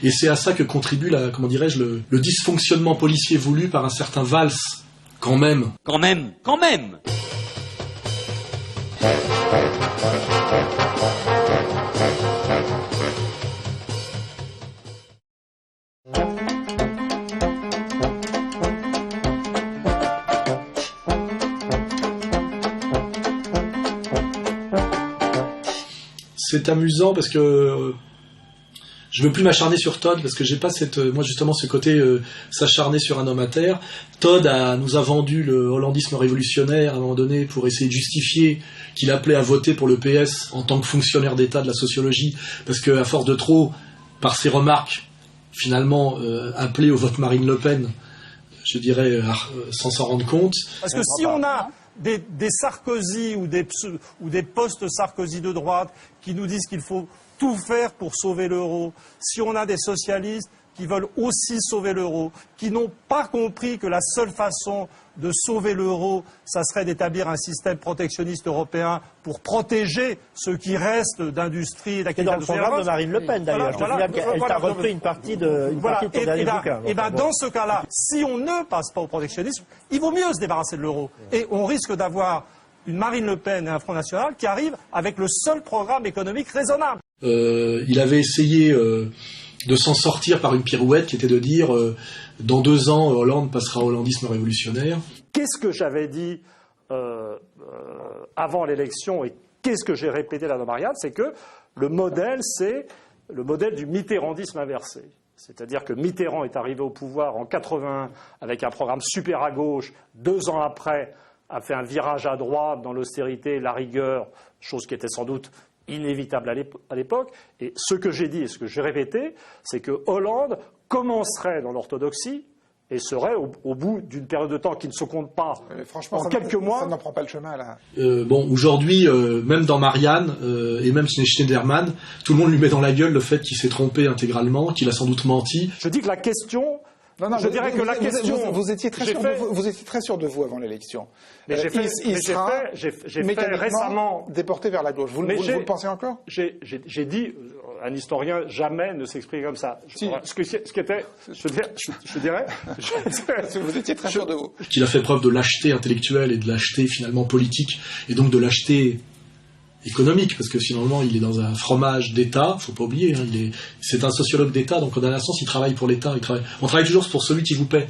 Et c'est à ça que contribue le dysfonctionnement policier voulu par un certain Valls. Quand même. C'est amusant parce que je veux plus m'acharner sur Todd parce que j'ai pas ce côté s'acharner sur un homme à terre. Todd nous a vendu le hollandisme révolutionnaire à un moment donné pour essayer de justifier qu'il appelait à voter pour le PS en tant que fonctionnaire d'État de la sociologie, parce que à force de trop, par ses remarques, finalement appeler au vote Marine Le Pen, je dirais sans s'en rendre compte. Parce que si on a des Sarkozy ou des post-Sarkozy de droite qui nous disent qu'il faut tout faire pour sauver l'euro, si on a des socialistes qui veulent aussi sauver l'euro, qui n'ont pas compris que la seule façon de sauver l'euro, ça serait d'établir un système protectionniste européen pour protéger ce qui reste d'industrie et d'activité. C'est dans le programme de Marine Le Pen, d'ailleurs. Elle t'a repris une partie de ton dernier bouquin. Et dans ce cas-là, si on ne passe pas au protectionnisme, il vaut mieux se débarrasser de l'euro. Et on risque d'avoir une Marine Le Pen et un Front National qui arrivent avec le seul programme économique raisonnable. Il avait essayé de s'en sortir par une pirouette qui était de dire dans 2 ans, Hollande passera au hollandisme révolutionnaire. Qu'est-ce que j'avais dit avant l'élection et qu'est-ce que j'ai répété là dans Marianne, c'est que le modèle, c'est le modèle du mitterrandisme inversé. C'est-à-dire que Mitterrand est arrivé au pouvoir en 81 avec un programme super à gauche, 2 ans après a fait un virage à droite dans l'austérité, la rigueur, chose qui était sans doute inévitable à l'époque. Et ce que j'ai dit et ce que j'ai répété, c'est que Hollande commencerait dans l'orthodoxie et serait au bout d'une période de temps qui ne se compte pas en quelques mois. Ça n'en prend pas le chemin, là. Aujourd'hui, même dans Marianne et même chez Schneiderman, tout le monde lui met dans la gueule le fait qu'il s'est trompé intégralement, qu'il a sans doute menti. Je dis que la question... Je dirais que la question... Vous étiez très sûr de vous avant l'élection. Mais j'ai fait récemment... déporté vers la gauche. Vous le pensez encore ? J'ai dit, un historien jamais ne s'exprime comme ça. Si. Ce qui était... Je dirais... Vous étiez très sûr de vous. Qu'il a fait preuve de lâcheté intellectuelle et de lâcheté finalement politique, et donc de lâcheté économique, parce que finalement il est dans un fromage d'État, faut pas oublier, c'est un sociologue d'État, donc en un sens il travaille pour l'État, on travaille toujours pour celui qui vous paie.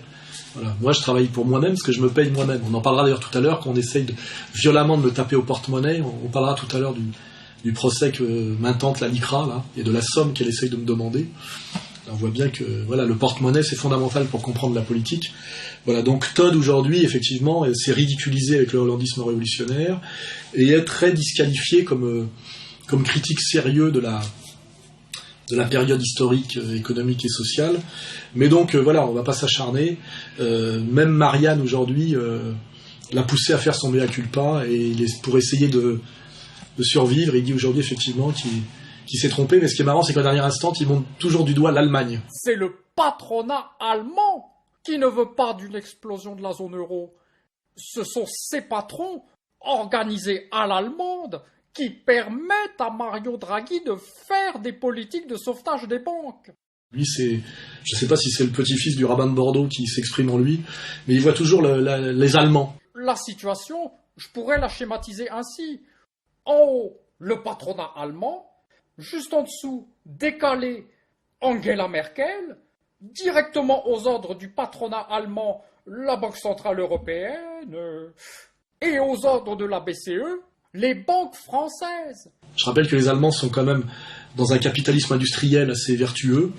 Voilà. Moi je travaille pour moi-même parce que je me paye moi-même. On en parlera d'ailleurs tout à l'heure quand on essaye violemment de me taper au porte-monnaie. On parlera tout à l'heure du procès que m'intente la LICRA là, et de la somme qu'elle essaye de me demander. Là, on voit bien que le porte-monnaie c'est fondamental pour comprendre la politique. Voilà, donc Todd aujourd'hui effectivement s'est ridiculisé avec le hollandisme révolutionnaire et est très disqualifié comme critique sérieux de la période historique, économique et sociale. Mais donc on va pas s'acharner. Même Marianne aujourd'hui l'a poussé à faire son mea culpa et pour essayer de survivre. Il dit aujourd'hui effectivement qu'il s'est trompé. Mais ce qui est marrant, c'est qu'au dernier instant, il monte toujours du doigt l'Allemagne. C'est le patronat allemand qui ne veut pas d'une explosion de la zone euro. Ce sont ces patrons, organisés à l'allemande, qui permettent à Mario Draghi de faire des politiques de sauvetage des banques. Lui, je ne sais pas si c'est le petit-fils du rabbin de Bordeaux qui s'exprime en lui, mais il voit toujours les Allemands. La situation, je pourrais la schématiser ainsi. En haut, le patronat allemand, juste en dessous, décalé, Angela Merkel, directement aux ordres du patronat allemand, la Banque Centrale Européenne, et aux ordres de la BCE, les banques françaises. Je rappelle que les Allemands sont quand même dans un capitalisme industriel assez vertueux,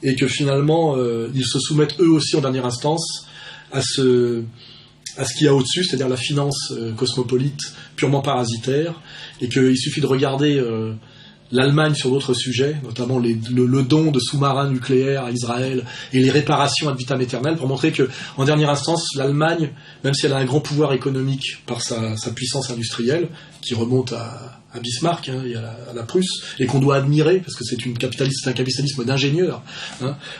et que finalement, ils se soumettent eux aussi en dernière instance à ce qu'il y a au-dessus, c'est-à-dire la finance cosmopolite, purement parasitaire, et qu'il suffit de regarder l'Allemagne sur d'autres sujets, notamment le don de sous-marins nucléaires à Israël et les réparations ad vitam aeternam, pour montrer que, en dernière instance, l'Allemagne, même si elle a un grand pouvoir économique par sa puissance industrielle, qui remonte à Bismarck et à la Prusse, et qu'on doit admirer, parce que c'est un capitalisme d'ingénieurs,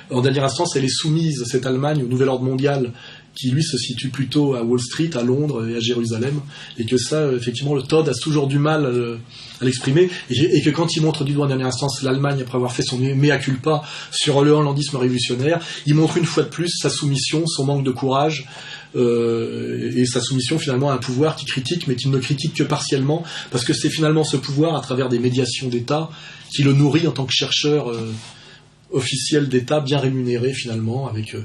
en dernière instance, elle est soumise, cette Allemagne, au nouvel ordre mondial qui lui se situe plutôt à Wall Street, à Londres et à Jérusalem, et que ça, effectivement, le Todd a toujours du mal à l'exprimer, et que quand il montre du doigt en dernière instance l'Allemagne, après avoir fait son mea culpa sur le hollandisme révolutionnaire, il montre une fois de plus sa soumission, son manque de courage, et sa soumission finalement à un pouvoir qui critique, mais qui ne critique que partiellement, parce que c'est finalement ce pouvoir, à travers des médiations d'État, qui le nourrit en tant que chercheur officiel d'État, bien rémunéré finalement, avec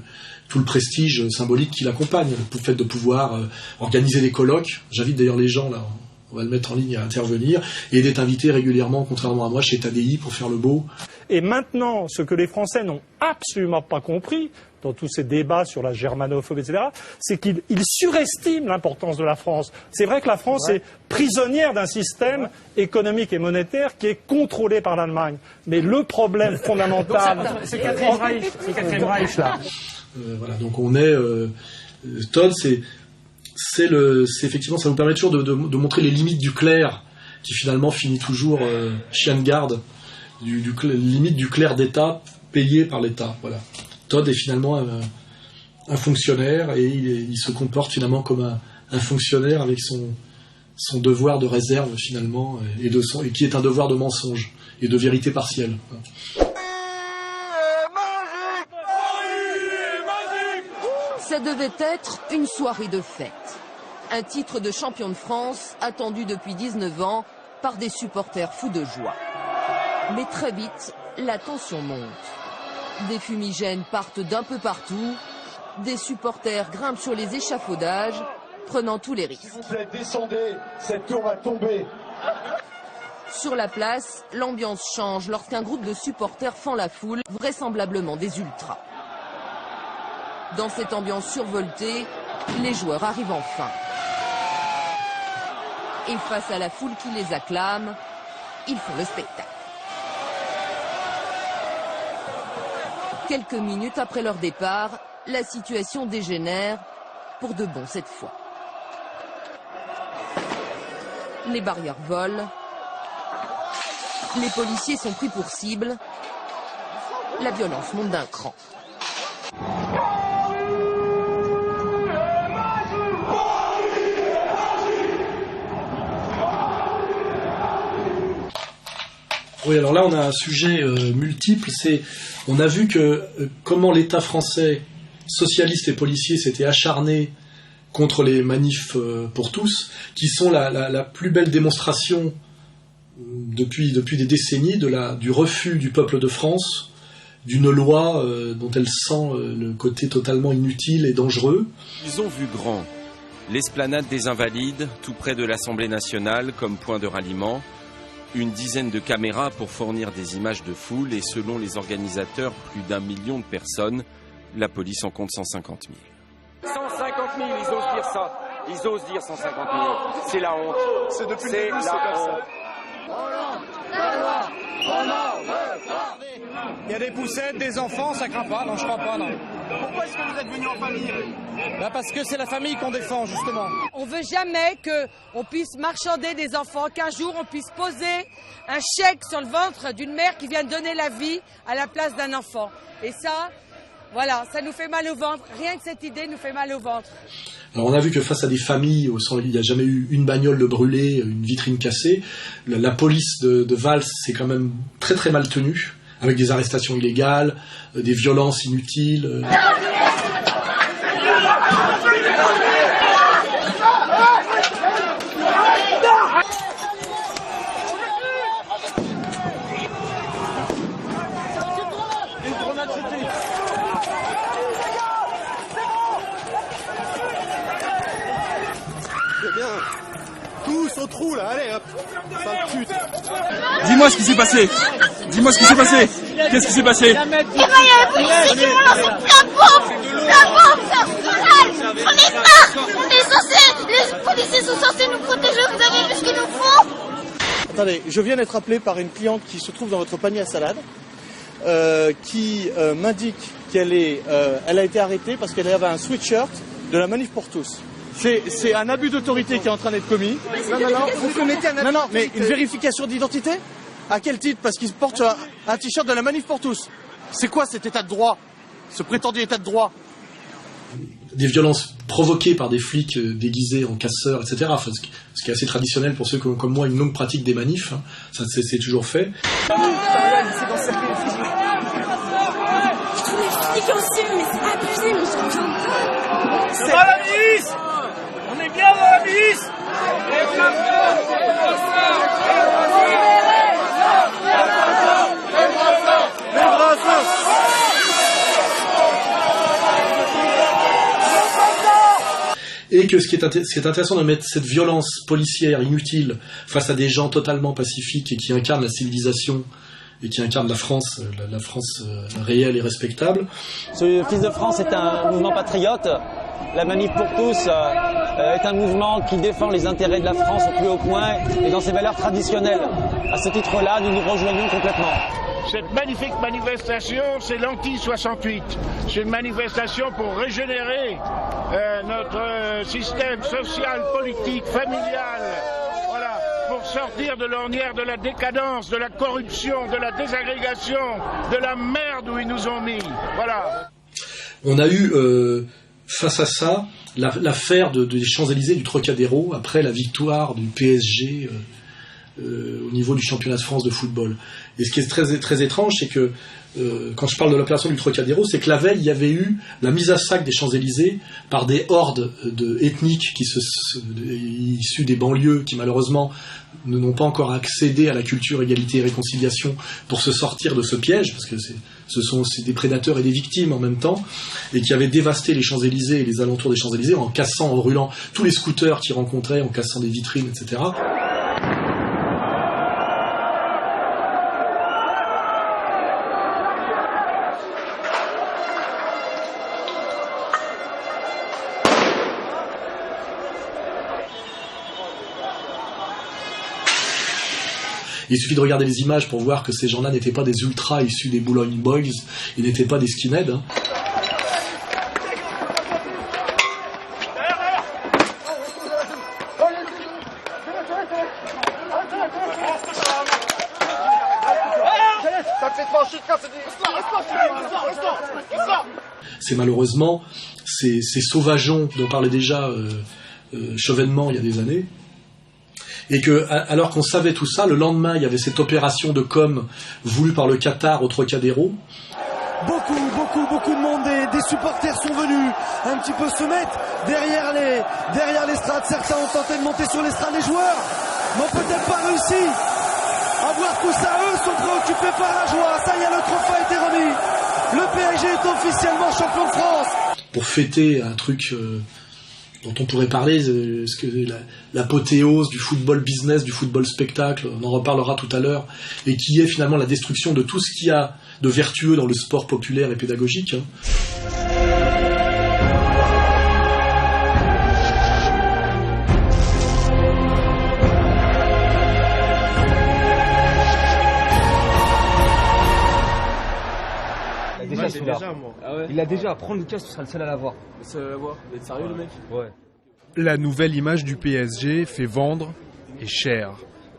tout le prestige symbolique qui l'accompagne, le fait de pouvoir organiser des colloques. J'invite d'ailleurs les gens, là, on va le mettre en ligne à intervenir, et d'être invité régulièrement, contrairement à moi, chez Tadi pour faire le beau. Et maintenant, ce que les Français n'ont absolument pas compris, dans tous ces débats sur la germanophobie, etc., c'est qu'ils surestiment l'importance de la France. C'est vrai que la France est prisonnière d'un système économique et monétaire qui est contrôlé par l'Allemagne. Mais le problème fondamental... C'est le quatrième Reich, là. Voilà, donc on est... Todd, c'est effectivement, ça vous permet toujours de montrer les limites du clerc, qui finalement finit toujours chien de garde, limite du clerc d'État payé par l'État. Voilà. Todd est finalement un fonctionnaire, et il se comporte finalement comme un fonctionnaire avec son devoir de réserve finalement, et qui est un devoir de mensonge et de vérité partielle. Ça devait être une soirée de fête. Un titre de champion de France attendu depuis 19 ans par des supporters fous de joie. Mais très vite, la tension monte. Des fumigènes partent d'un peu partout. Des supporters grimpent sur les échafaudages, prenant tous les risques. S'il vous plaît, descendez, cette tour va tomber. Sur la place, l'ambiance change lorsqu'un groupe de supporters fend la foule, vraisemblablement des ultras. Dans cette ambiance survoltée, les joueurs arrivent enfin. Et face à la foule qui les acclame, ils font le spectacle. Quelques minutes après leur départ, la situation dégénère, pour de bon cette fois. Les barrières volent, les policiers sont pris pour cible, la violence monte d'un cran. Oui, alors là on a un sujet multiple, on a vu que comment l'État français, socialiste et policier, s'était acharné contre les manifs pour tous, qui sont la plus belle démonstration depuis des décennies du refus du peuple de France d'une loi dont elle sent le côté totalement inutile et dangereux. Ils ont vu grand. L'esplanade des Invalides, tout près de l'Assemblée nationale, comme point de ralliement. Une dizaine de caméras pour fournir des images de foule et selon les organisateurs, plus d'1 million de personnes. La police en compte 150 000. 150 000, ils osent dire ça. Ils osent dire 150 000. C'est la honte. C'est depuis le début, c'est comme ça. Il y a des poussettes, des enfants, ça craint pas, non, je crois pas, non. Pourquoi est-ce que vous êtes venu en famille ? Parce que c'est la famille qu'on défend, justement. On veut jamais qu'on puisse marchander des enfants, qu'un jour on puisse poser un chèque sur le ventre d'une mère qui vient de donner la vie à la place d'un enfant. Et ça, voilà, ça nous fait mal au ventre. Rien que cette idée nous fait mal au ventre. Alors on a vu que face à des familles où il n'y a jamais eu une bagnole de brûlée, une vitrine cassée, la police de Valls s'est quand même très très mal tenue, avec des arrestations illégales, des violences inutiles. Tous au trou là, allez hop, sale pute. Dis-moi ce qui s'est passé. Dis-moi ce qui s'est passé. Qu'est-ce qui s'est passé? Il y a la policier qui me lance la bombe, ça on est pas. Les policiers sont censés nous protéger, vous avez vu ce qu'ils nous font? Attendez, je viens d'être appelé par une cliente qui se trouve dans votre panier à salade, qui m'indique qu'elle a été arrêtée parce qu'elle avait un sweatshirt de la Manif pour tous. C'est un abus d'autorité qui est en train d'être commis. Non, vous commettez un abus d'autorité. Non, mais une vérification d'identité? À quel titre? Parce qu'il porte un t-shirt de la Manif pour tous. C'est quoi cet état de droit? Ce prétendu état de droit? des violences provoquées par des flics déguisés en casseurs, etc. Enfin, ce qui est assez traditionnel pour ceux comme moi, une longue pratique des manifs. Hein. Ça, c'est toujours fait. Tous les flics aussi, mais c'est abusé, mais j'en viens pas. Ça va la milice? On est bien dans la milice? Et que ce qui est intéressant de mettre cette violence policière inutile face à des gens totalement pacifiques et qui incarnent la civilisation et qui incarnent la France réelle et respectable. Ce Fils de France est un mouvement patriote. La Manif pour tous est un mouvement qui défend les intérêts de la France au plus haut point et dans ses valeurs traditionnelles. À ce titre-là, nous nous rejoignons complètement. Cette magnifique manifestation, c'est l'anti-68. C'est une manifestation pour régénérer notre système social, politique, familial. Voilà, pour sortir de l'ornière de la décadence, de la corruption, de la désagrégation, de la merde où ils nous ont mis. Voilà. On a eu, face à ça, l'affaire des Champs-Élysées, du Trocadéro, après la victoire du PSG au niveau du championnat de France de football. Et ce qui est très, très étrange, c'est que quand je parle de l'opération du Trocadéro, c'est que la veille, il y avait eu la mise à sac des Champs-Élysées par des hordes ethniques issues des banlieues qui malheureusement n'ont pas encore accédé à la culture égalité et réconciliation pour se sortir de ce piège, parce que c'est des prédateurs et des victimes en même temps, et qui avaient dévasté les Champs-Élysées et les alentours des Champs-Élysées en cassant, en brûlant tous les scooters qu'ils rencontraient, en cassant des vitrines, etc. Il suffit de regarder les images pour voir que ces gens-là n'étaient pas des ultras issus des Boulogne Boys, ils n'étaient pas des skinheads. Hein. C'est malheureusement ces sauvageons dont parlait déjà Chevènement il y a des années. Et que, alors qu'on savait tout ça, le lendemain, il y avait cette opération de com voulue par le Qatar au Trocadéro. Beaucoup de monde, des supporters sont venus un petit peu se mettre derrière l'estrade. Certains ont tenté de monter sur l'estrade, les joueurs n'ont peut-être pas réussi à voir tout ça. Eux sont préoccupés par la joie. Ça y est, le trophée a été remis. Le PSG est officiellement champion de France. Pour fêter un truc dont on pourrait parler, l'apothéose du football business, du football spectacle, on en reparlera tout à l'heure, et qui est finalement la destruction de tout ce qu'il y a de vertueux dans le sport populaire et pédagogique. Il a déjà, prends Lucas, tu seras le seul à l'avoir. Le seul à l'avoir? Vous êtes sérieux, le mec? Ouais. La nouvelle image du PSG fait vendre et cher.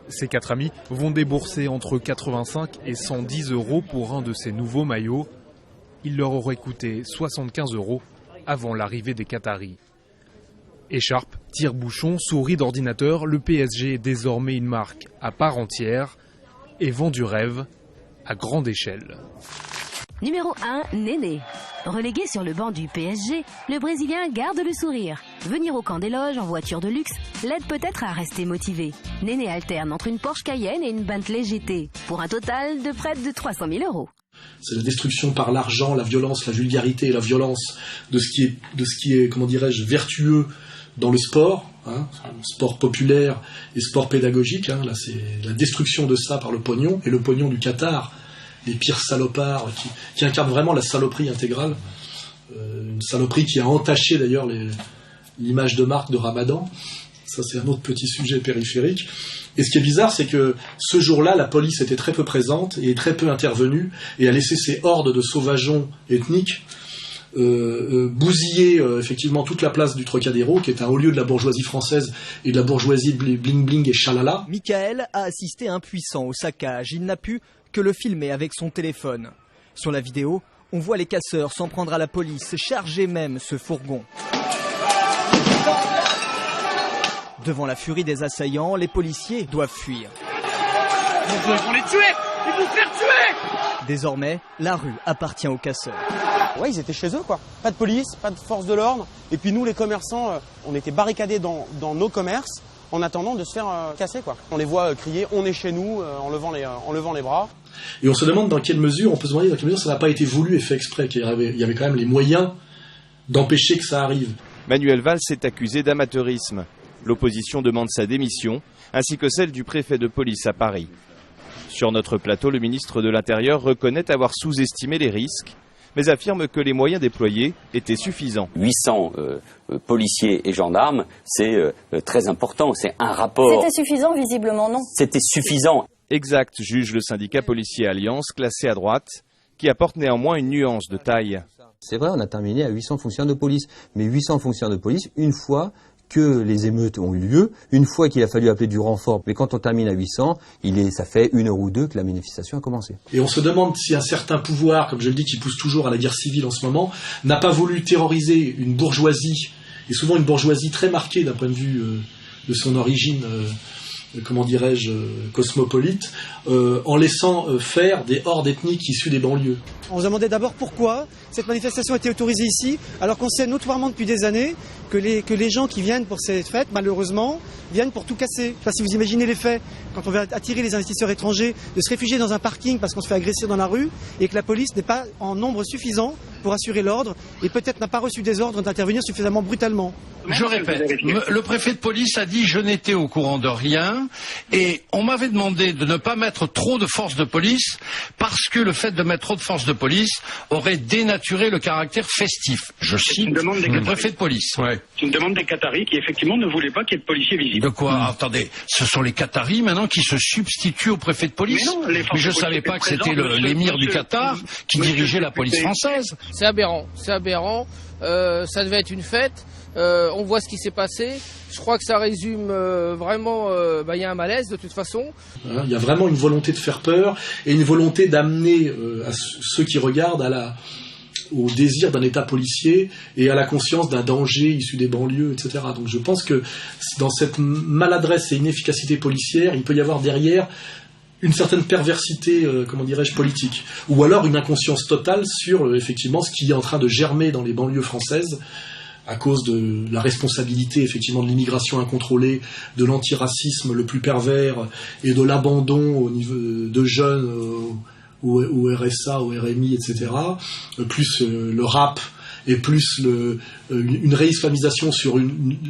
Ces quatre amis vont débourser entre 85 et 110 € pour un de ces nouveaux maillots. Il leur aurait coûté 75 € avant l'arrivée des Qataris. Écharpe, tire-bouchon, souris d'ordinateur, le PSG est désormais une marque à part entière et vend du rêve à grande échelle. Numéro 1, Néné. Relégué sur le banc du PSG, le Brésilien garde le sourire. Venir au camp des loges en voiture de luxe l'aide peut-être à rester motivé. Néné alterne entre une Porsche Cayenne et une Bentley GT, pour un total de près de 300 000 €. C'est la destruction par l'argent, la violence, la vulgarité et la violence de ce qui est, comment dirais-je, vertueux dans le sport, sport populaire et sport pédagogique. Là, c'est la destruction de ça par le pognon, et le pognon du Qatar, les pires salopards qui incarnent vraiment la saloperie intégrale, une saloperie qui a entaché d'ailleurs l'image de marque de Ramadan. Ça, c'est un autre petit sujet périphérique. Et ce qui est bizarre, c'est que ce jour-là, la police était très peu présente et très peu intervenue, et a laissé ces hordes de sauvageons ethniques bousiller effectivement toute la place du Trocadéro, qui est un haut lieu de la bourgeoisie française et de la bourgeoisie bling bling et chalala. Michael a assisté impuissant au saccage. Il n'a pu que le filmer avec son téléphone. Sur la vidéo, On voit les casseurs s'en prendre à la police, charger même ce fourgon. Devant la furie des assaillants, les policiers doivent fuir. Ils vont les tuer! Ils vont faire tuer! Désormais, la rue appartient aux casseurs. Ouais, ils étaient chez eux, quoi. Pas de police, pas de force de l'ordre. Et puis nous, les commerçants, on était barricadés dans nos commerces en attendant de se faire casser, quoi. On les voit crier « on est chez nous » en levant les bras. Et on se demande dans quelle mesure, on peut se demander dans quelle mesure ça n'a pas été voulu et fait exprès, qu'il y avait quand même les moyens d'empêcher que ça arrive. Manuel Valls est accusé d'amateurisme. L'opposition demande sa démission, ainsi que celle du préfet de police à Paris. Sur notre plateau, le ministre de l'Intérieur reconnaît avoir sous-estimé les risques, mais affirme que les moyens déployés étaient suffisants. 800 policiers et gendarmes, c'est très important, c'est un rapport. C'était suffisant, visiblement non. C'était suffisant. Exact, juge le syndicat policier Alliance, classé à droite, qui apporte néanmoins une nuance de taille. C'est vrai, on a terminé à 800 fonctionnaires de police, mais 800 fonctionnaires de police, une fois que les émeutes ont eu lieu, une fois qu'il a fallu appeler du renfort. Mais quand on termine à 800, ça fait 1 heure ou 2 que la manifestation a commencé. Et on se demande si un certain pouvoir, comme je le dis, qui pousse toujours à la guerre civile en ce moment, n'a pas voulu terroriser une bourgeoisie, et souvent une bourgeoisie très marquée d'un point de vue de son origine, cosmopolite, en laissant faire des hordes ethniques issues des banlieues. On se demandait d'abord pourquoi cette manifestation a été autorisée ici, alors qu'on sait notoirement depuis des années que les gens qui viennent pour cette fête, malheureusement, viennent pour tout casser. Je ne sais pas si vous imaginez les faits, quand on veut attirer les investisseurs étrangers, de se réfugier dans un parking parce qu'on se fait agresser dans la rue, et que la police n'est pas en nombre suffisant pour assurer l'ordre, et peut-être n'a pas reçu des ordres d'intervenir suffisamment brutalement. Je répète, le préfet de police a dit « je n'étais au courant de rien » et on m'avait demandé de ne pas mettre trop de forces de police parce que le fait de mettre trop de forces de police aurait dénaturé le caractère festif. Je cite le préfet de police. Ouais. C'est une demande des Qataris qui effectivement ne voulaient pas qu'il y ait de policiers visibles. De quoi Attendez, ce sont les Qataris maintenant qui se substituent au préfet de police. Mais je ne savais pas que c'était l'émir du Qatar qui dirigeait la police française. C'est aberrant, ça devait être une fête. On voit ce qui s'est passé. Je crois que ça résume vraiment. Il y a un malaise de toute façon. Il y a vraiment une volonté de faire peur et une volonté d'amener à ceux qui regardent au désir d'un État policier et à la conscience d'un danger issu des banlieues, etc. Donc je pense que dans cette maladresse et inefficacité policière, il peut y avoir derrière une certaine perversité, politique, ou alors une inconscience totale sur effectivement ce qui est en train de germer dans les banlieues françaises à cause de la responsabilité effectivement de l'immigration incontrôlée, de l'antiracisme le plus pervers et de l'abandon au niveau de jeunes au RSA, au RMI, etc. Plus le rap et plus une réislamisation sur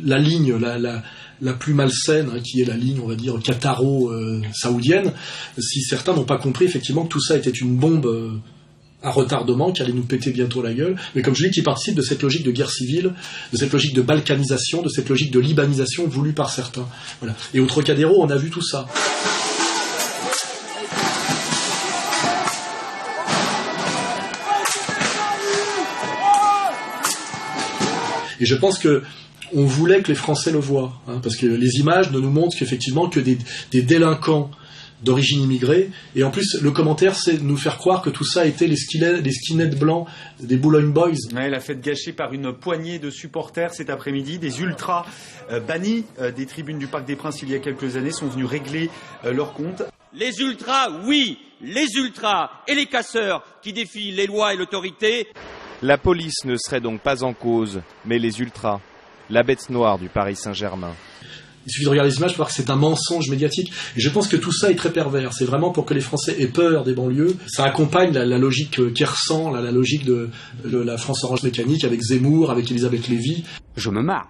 la ligne la plus malsaine, qui est la ligne, on va dire, qataro-saoudienne, si certains n'ont pas compris effectivement que tout ça était une bombe à retardement qui allait nous péter bientôt la gueule, mais comme je dis, qui participe de cette logique de guerre civile, de cette logique de balkanisation, de cette logique de libanisation voulue par certains. Voilà. Et au Trocadéro, on a vu tout ça. Et je pense que on voulait que les Français le voient, parce que les images ne nous montrent qu'effectivement que des délinquants d'origine immigrée, et en plus le commentaire c'est de nous faire croire que tout ça était les skinheads blancs des Boulogne Boys. Ouais, la fête gâchée par une poignée de supporters cet après-midi, des ultras bannis des tribunes du Parc des Princes il y a quelques années sont venus régler leur compte. Les ultras, oui, les ultras et les casseurs qui défient les lois et l'autorité. La police ne serait donc pas en cause, mais les ultras, la bête noire du Paris Saint-Germain. Il suffit de regarder les images pour voir que c'est un mensonge médiatique. Et je pense que tout ça est très pervers. C'est vraiment pour que les Français aient peur des banlieues. Ça accompagne la logique Kersan, la logique de la France Orange Mécanique, avec Zemmour, avec Elisabeth Lévy. Je me marre.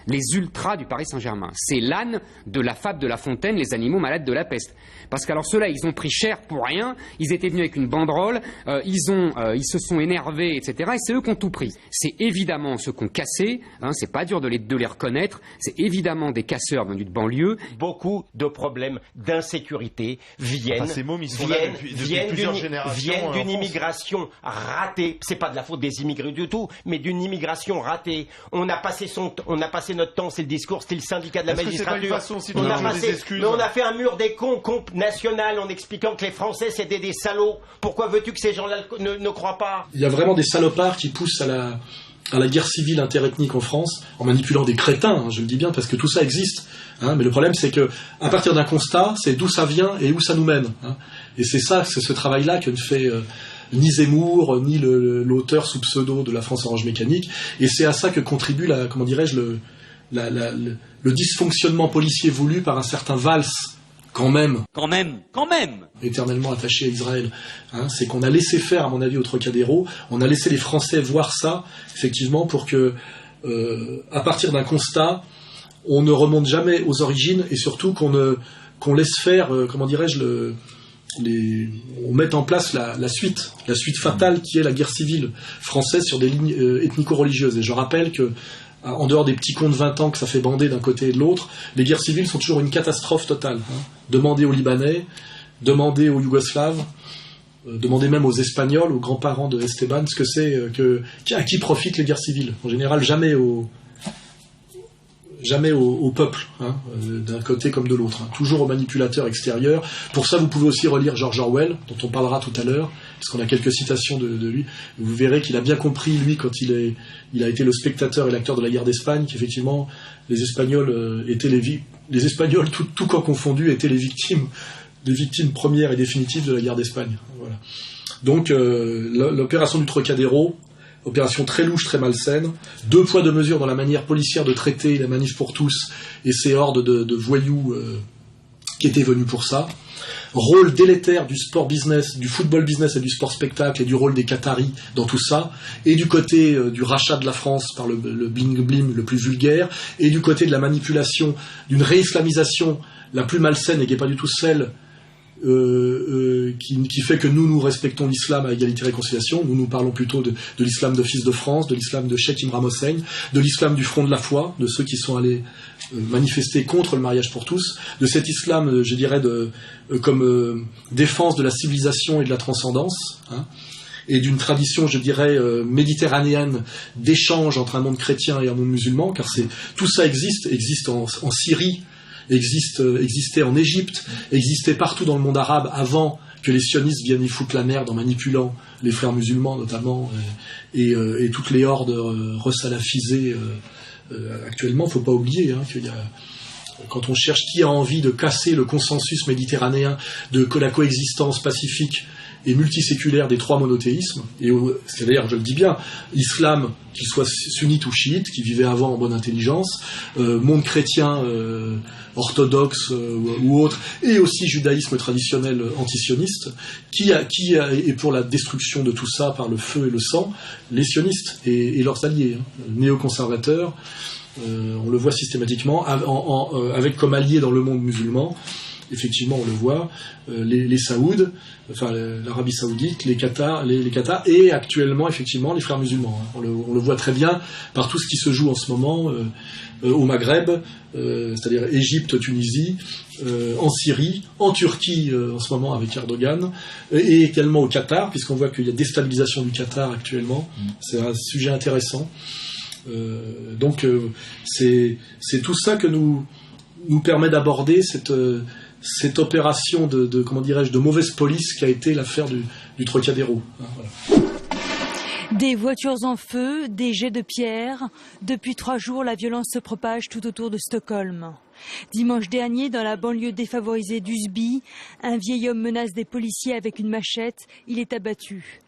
Les ultras du Paris Saint-Germain, c'est l'âne de la fable de La Fontaine, les animaux malades de la peste. Parce qu'alors ceux-là, ils ont pris cher pour rien, ils étaient venus avec une banderole, ils se sont énervés, etc. Et c'est eux qui ont tout pris. C'est évidemment ceux qui ont cassé, c'est pas dur de les reconnaître, c'est évidemment des casseurs venus de banlieue. Beaucoup de problèmes d'insécurité viennent d'une immigration ratée. C'est pas de la faute des immigrés du tout, mais d'une immigration ratée. On a passé notre temps, c'est le discours, c'était le syndicat de la magistrature. Mais on a fait un mur des cons national en expliquant que les Français c'était des salauds. Pourquoi veux-tu que ces gens-là ne croient pas? Il y a vraiment des salopards qui poussent à la guerre civile interethnique en France, en manipulant des crétins, hein, je le dis bien, parce que tout ça existe. Hein, mais le problème, c'est que à partir d'un constat, c'est d'où ça vient et où ça nous mène. Hein. Et c'est ce travail-là que ne fait ni Zemmour, ni l'auteur sous pseudo de la France Orange Mécanique. Et c'est à ça que contribue, le dysfonctionnement policier voulu par un certain Valls, quand même. Éternellement attaché à Israël. Hein, c'est qu'on a laissé faire, à mon avis, au Trocadéro, on a laissé les Français voir ça, effectivement, pour que, à partir d'un constat, on ne remonte jamais aux origines et surtout qu'on laisse faire, on mette en place la suite fatale qui est la guerre civile française sur des lignes ethnico-religieuses. Et je rappelle que, en dehors des petits cons de 20 ans que ça fait bander d'un côté et de l'autre, les guerres civiles sont toujours une catastrophe totale. Hein. Demandez aux Libanais, demandez aux Yougoslaves, demandez même aux Espagnols, aux grands-parents de Esteban, ce que c'est, à qui profitent les guerres civiles. En général, jamais au peuple, hein, d'un côté comme de l'autre, hein, toujours aux manipulateurs extérieurs. Pour ça, vous pouvez aussi relire George Orwell, dont on parlera tout à l'heure, parce qu'on a quelques citations de lui. Vous verrez qu'il a bien compris, lui, quand il a été le spectateur et l'acteur de la guerre d'Espagne, qu'effectivement, les Espagnols les Espagnols, tout camp confondu, étaient les victimes premières et définitives de la guerre d'Espagne. Voilà. Donc, l'opération du Trocadéro, opération très louche, très malsaine, 2 poids 2 mesures dans la manière policière de traiter la manif pour tous et ces hordes de voyous qui étaient venus pour ça. Rôle délétère du sport business, du football business et du sport spectacle et du rôle des Qataris dans tout ça, et du côté du rachat de la France par le bling-bling le plus vulgaire, et du côté de la manipulation d'une réislamisation la plus malsaine et qui n'est pas du tout celle qui fait que nous respectons l'islam à égalité et réconciliation. Nous parlons plutôt de l'islam de Fils de France, de l'islam de Cheikh Imran Hossein, de l'islam du Front de la Foi, de ceux qui sont allés manifester contre le mariage pour tous, de cet islam, je dirais, comme défense de la civilisation et de la transcendance, hein, et d'une tradition, je dirais, méditerranéenne d'échange entre un monde chrétien et un monde musulman, car tout ça existe en Syrie, existait en Égypte, existait partout dans le monde arabe avant que les sionistes viennent y foutre la merde en manipulant les frères musulmans notamment et toutes les hordes ressalafisées actuellement. Faut pas oublier qu'il y a, quand on cherche qui a envie de casser le consensus méditerranéen de la coexistence pacifique et multiséculaire des 3 monothéismes, et c'est-à-dire, je le dis bien, islam, qu'il soit sunnite ou chiite, qui vivait avant en bonne intelligence, monde chrétien orthodoxe ou autre, et aussi judaïsme traditionnel antisioniste, qui est pour la destruction de tout ça par le feu et le sang, les sionistes et leurs alliés, hein, néoconservateurs, on le voit systématiquement, avec comme alliés dans le monde musulman, effectivement, on le voit, les Saouds, enfin l'Arabie Saoudite, les Qatar, et actuellement, effectivement, les frères musulmans. Hein. On le voit très bien par tout ce qui se joue en ce moment au Maghreb, c'est-à-dire Égypte, Tunisie, en Syrie, en Turquie en ce moment avec Erdogan, et également au Qatar, puisqu'on voit qu'il y a déstabilisation du Qatar actuellement. C'est un sujet intéressant. Donc c'est tout ça que nous permet d'aborder cette opération de mauvaise police qui a été l'affaire du Trocadéro. Voilà. Des voitures en feu, des jets de pierre. Depuis 3 jours, la violence se propage tout autour de Stockholm. Dimanche dernier, dans la banlieue défavorisée d'Usby, un vieil homme menace des policiers avec une machette. Il est abattu.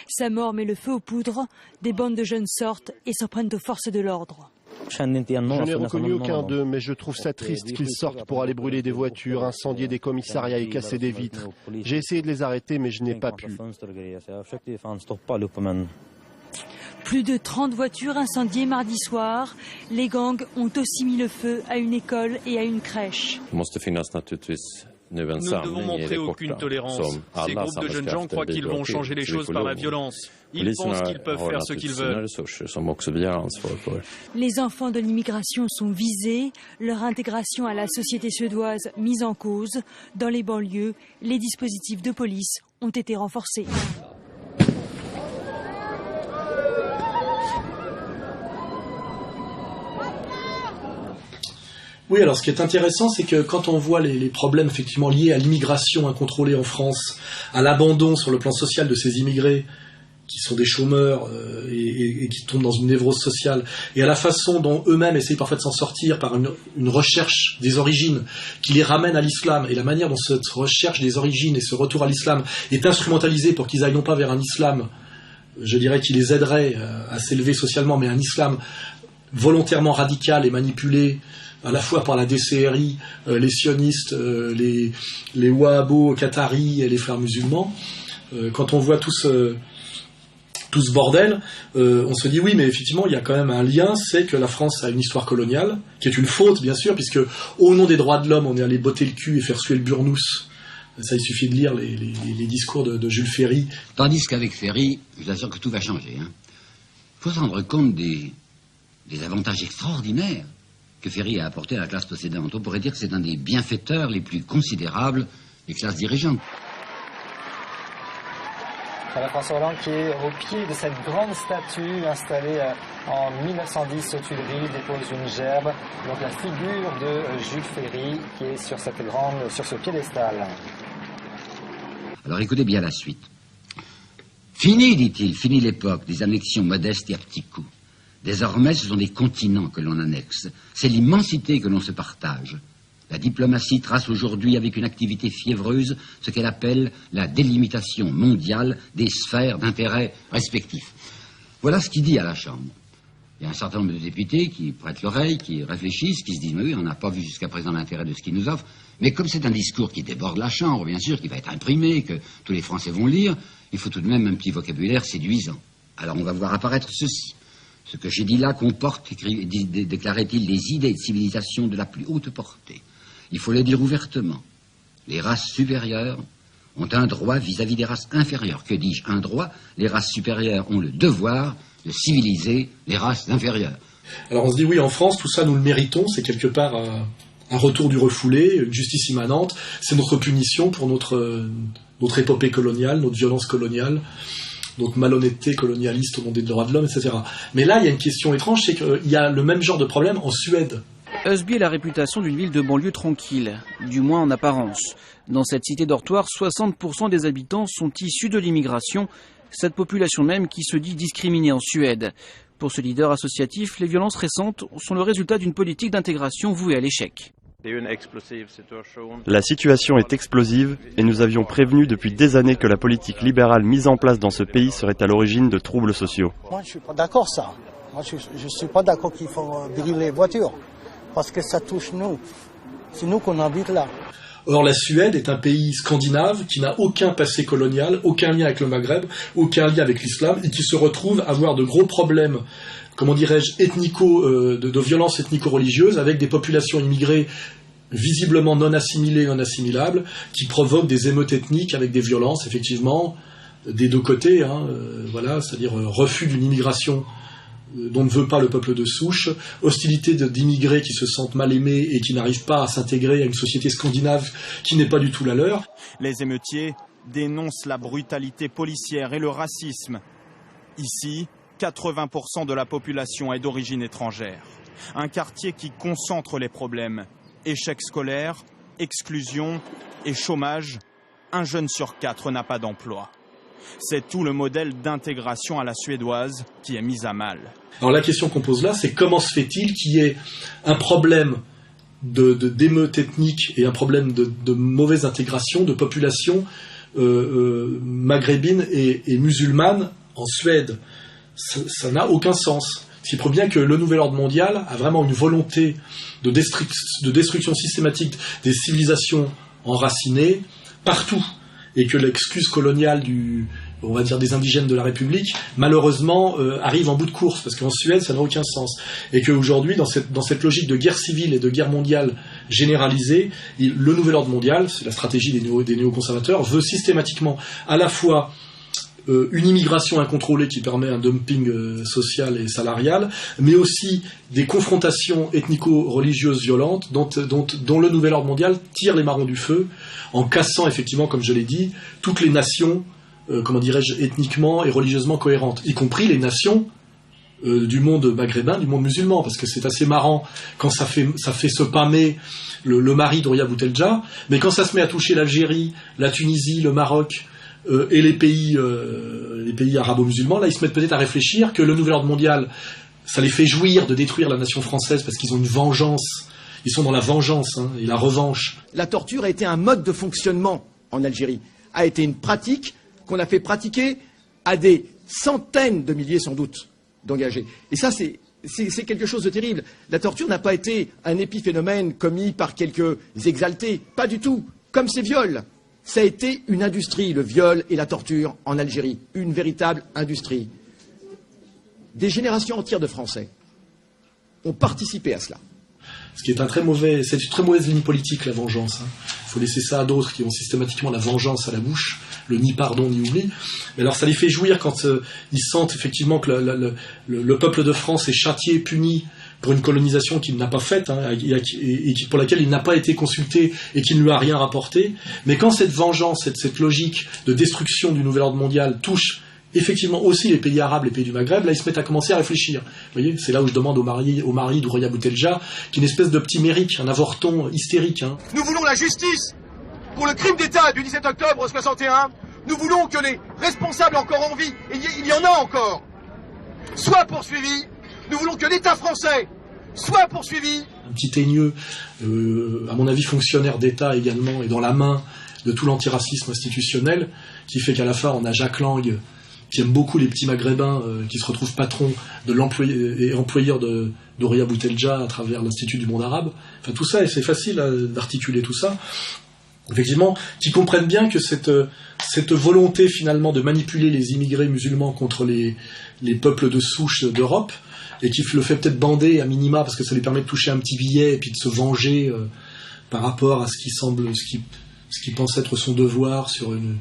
Sa mort met le feu aux poudres. Des bandes de jeunes sortent et s'en prennent aux forces de l'ordre. Je n'ai reconnu aucun d'eux, mais je trouve ça triste qu'ils sortent pour aller brûler des voitures, incendier des commissariats et casser des vitres. J'ai essayé de les arrêter, mais je n'ai pas pu. Plus de 30 voitures incendiées mardi soir. Les gangs ont aussi mis le feu à une école et à une crèche. Nous ne devons montrer aucune tolérance. Ces groupes de jeunes gens croient qu'ils vont changer les choses par la violence. Ils pensent qu'ils peuvent faire ce qu'ils veulent. Les enfants de l'immigration sont visés, leur intégration à la société suédoise mise en cause. Dans les banlieues, les dispositifs de police ont été renforcés. Oui, alors ce qui est intéressant, c'est que quand on voit les problèmes effectivement liés à l'immigration incontrôlée en France, à l'abandon sur le plan social de ces immigrés, qui sont des chômeurs et qui tombent dans une névrose sociale, et à la façon dont eux-mêmes essayent parfois de s'en sortir par une recherche des origines qui les ramène à l'islam, et la manière dont cette recherche des origines et ce retour à l'islam est instrumentalisé pour qu'ils aillent non pas vers un islam, je dirais, qui les aiderait à s'élever socialement, mais un islam volontairement radical et manipulé à la fois par la DCRI, les sionistes, les wahhabos qataris et les frères musulmans. Quand on voit tout ce bordel, on se dit oui, mais effectivement, il y a quand même un lien, c'est que la France a une histoire coloniale, qui est une faute, bien sûr, puisque au nom des droits de l'homme, on est allé botter le cul et faire suer le burnous. Ça, il suffit de lire les discours de Jules Ferry. Tandis qu'avec Ferry, je vous assure que tout va changer. Il faut se rendre compte des avantages extraordinaires que Ferry a apporté à la classe possédante. On pourrait dire que c'est un des bienfaiteurs les plus considérables des classes dirigeantes. Voilà François Hollande qui est au pied de cette grande statue installée en 1910 aux Tuileries, dépose une gerbe, donc la figure de Jules Ferry qui est sur ce piédestal. Alors écoutez bien la suite. Fini, dit-il, fini l'époque des annexions modestes et à petits coups. Désormais, ce sont des continents que l'on annexe. C'est l'immensité que l'on se partage. La diplomatie trace aujourd'hui avec une activité fiévreuse ce qu'elle appelle la délimitation mondiale des sphères d'intérêt respectifs. Voilà ce qu'il dit à la Chambre. Il y a un certain nombre de députés qui prêtent l'oreille, qui réfléchissent, qui se disent « Mais oui, on n'a pas vu jusqu'à présent l'intérêt de ce qu'il nous offre. » Mais comme c'est un discours qui déborde la Chambre, bien sûr, qui va être imprimé, que tous les Français vont lire, il faut tout de même un petit vocabulaire séduisant. Alors on va voir apparaître ceci. Ce que j'ai dit là comporte, déclarait-il, des idées de civilisation de la plus haute portée. Il faut les dire ouvertement. Les races supérieures ont un droit vis-à-vis des races inférieures. Que dis-je? Un droit. Les races supérieures ont le devoir de civiliser les races inférieures. Alors on se dit oui, en France, tout ça nous le méritons, c'est quelque part un retour du refoulé, une justice immanente, c'est notre punition pour notre épopée coloniale, notre violence coloniale, notre malhonnêteté colonialiste au nom des droits de l'homme, etc. Mais là, il y a une question étrange, c'est qu'il y a le même genre de problème en Suède. Husby a la réputation d'une ville de banlieue tranquille, du moins en apparence. Dans cette cité dortoir, 60% des habitants sont issus de l'immigration, cette population même qui se dit discriminée en Suède. Pour ce leader associatif, les violences récentes sont le résultat d'une politique d'intégration vouée à l'échec. La situation est explosive et nous avions prévenu depuis des années que la politique libérale mise en place dans ce pays serait à l'origine de troubles sociaux. Moi, je ne suis pas d'accord ça. Moi, je ne suis pas d'accord qu'il faut brûler les voitures. Parce que ça touche nous. C'est nous qu'on habite là. Or, la Suède est un pays scandinave qui n'a aucun passé colonial, aucun lien avec le Maghreb, aucun lien avec l'islam, et qui se retrouve à avoir de gros problèmes, comment dirais-je, de violence ethnico-religieuse, avec des populations immigrées visiblement non assimilées, non assimilables, qui provoquent des émeutes ethniques avec des violences, effectivement, des deux côtés, voilà, c'est-à-dire refus d'une immigration dont ne veut pas le peuple de souche, hostilité d'immigrés qui se sentent mal aimés et qui n'arrivent pas à s'intégrer à une société scandinave qui n'est pas du tout la leur. Les émeutiers dénoncent la brutalité policière et le racisme. Ici, 80% de la population est d'origine étrangère. Un quartier qui concentre les problèmes. Échec scolaire, exclusion et chômage. Un jeune sur 4 n'a pas d'emploi. C'est tout le modèle d'intégration à la suédoise qui est mis à mal. Alors la question qu'on pose là, c'est comment se fait-il qu'il y ait un problème d'émeute ethnique et un problème de mauvaise intégration de populations maghrébines et musulmanes en Suède. Ça n'a aucun sens. C'est pour bien que le nouvel ordre mondial a vraiment une volonté de destruction systématique des civilisations enracinées partout. Et que l'excuse coloniale on va dire des indigènes de la République, malheureusement, arrive en bout de course, parce qu'en Suède, ça n'a aucun sens. Et qu'aujourd'hui, dans cette logique de guerre civile et de guerre mondiale généralisée, le nouvel ordre mondial, c'est la stratégie des néoconservateurs, veut systématiquement à la fois une immigration incontrôlée qui permet un dumping social et salarial, mais aussi des confrontations ethnico-religieuses violentes dont le nouvel ordre mondial tire les marrons du feu en cassant effectivement, comme je l'ai dit, toutes les nations, ethniquement et religieusement cohérentes, y compris les nations du monde maghrébin, du monde musulman, parce que c'est assez marrant quand ça fait se pâmer le mari d'Ouria Boutelja, mais quand ça se met à toucher l'Algérie, la Tunisie, le Maroc et les pays arabo-musulmans, là ils se mettent peut-être à réfléchir que le nouvel ordre mondial, ça les fait jouir de détruire la nation française parce qu'ils ont une vengeance, ils sont dans la vengeance et la revanche. La torture a été un mode de fonctionnement en Algérie, a été une pratique qu'on a fait pratiquer à des centaines de milliers sans doute d'engagés. Et ça, c'est quelque chose de terrible. La torture n'a pas été un épiphénomène commis par quelques exaltés, pas du tout. Comme ces viols, ça a été une industrie, le viol et la torture en Algérie, une véritable industrie. Des générations entières de Français ont participé à cela. Ce qui est c'est une très mauvaise ligne politique, la vengeance. Il faut laisser ça à d'autres qui ont systématiquement la vengeance à la bouche, le ni pardon ni oubli. Mais alors ça les fait jouir quand ils sentent effectivement que le peuple de France est châtié, puni pour une colonisation qu'il n'a pas faite et pour laquelle il n'a pas été consulté et qui ne lui a rien rapporté. Mais quand cette vengeance, cette logique de destruction du nouvel ordre mondial touche effectivement aussi les pays arabes, les pays du Maghreb, là ils se mettent à commencer à réfléchir. Vous voyez, c'est là où je demande au mari d'Ouria Boutelja, qui est une espèce de petit mérique, un avorton hystérique. Nous voulons la justice pour le crime d'État du 17 octobre 61. Nous voulons que les responsables encore en vie, et il y en a encore, soient poursuivis. Nous voulons que l'État français soit poursuivi. Un petit teigneux, à mon avis fonctionnaire d'État également, et dans la main de tout l'antiracisme institutionnel, qui fait qu'à la fin on a Jacques Lang, qui aime beaucoup les petits maghrébins, qui se retrouvent patron de et employeur d'Ouria Boutelja à travers l'Institut du monde arabe. Enfin tout ça, et c'est facile d'articuler tout ça. Effectivement, qui comprennent bien que cette volonté finalement de manipuler les immigrés musulmans contre les peuples de souche d'Europe, et qui le fait peut-être bander à minima parce que ça lui permet de toucher un petit billet et puis de se venger par rapport à ce qui pense être son devoir sur une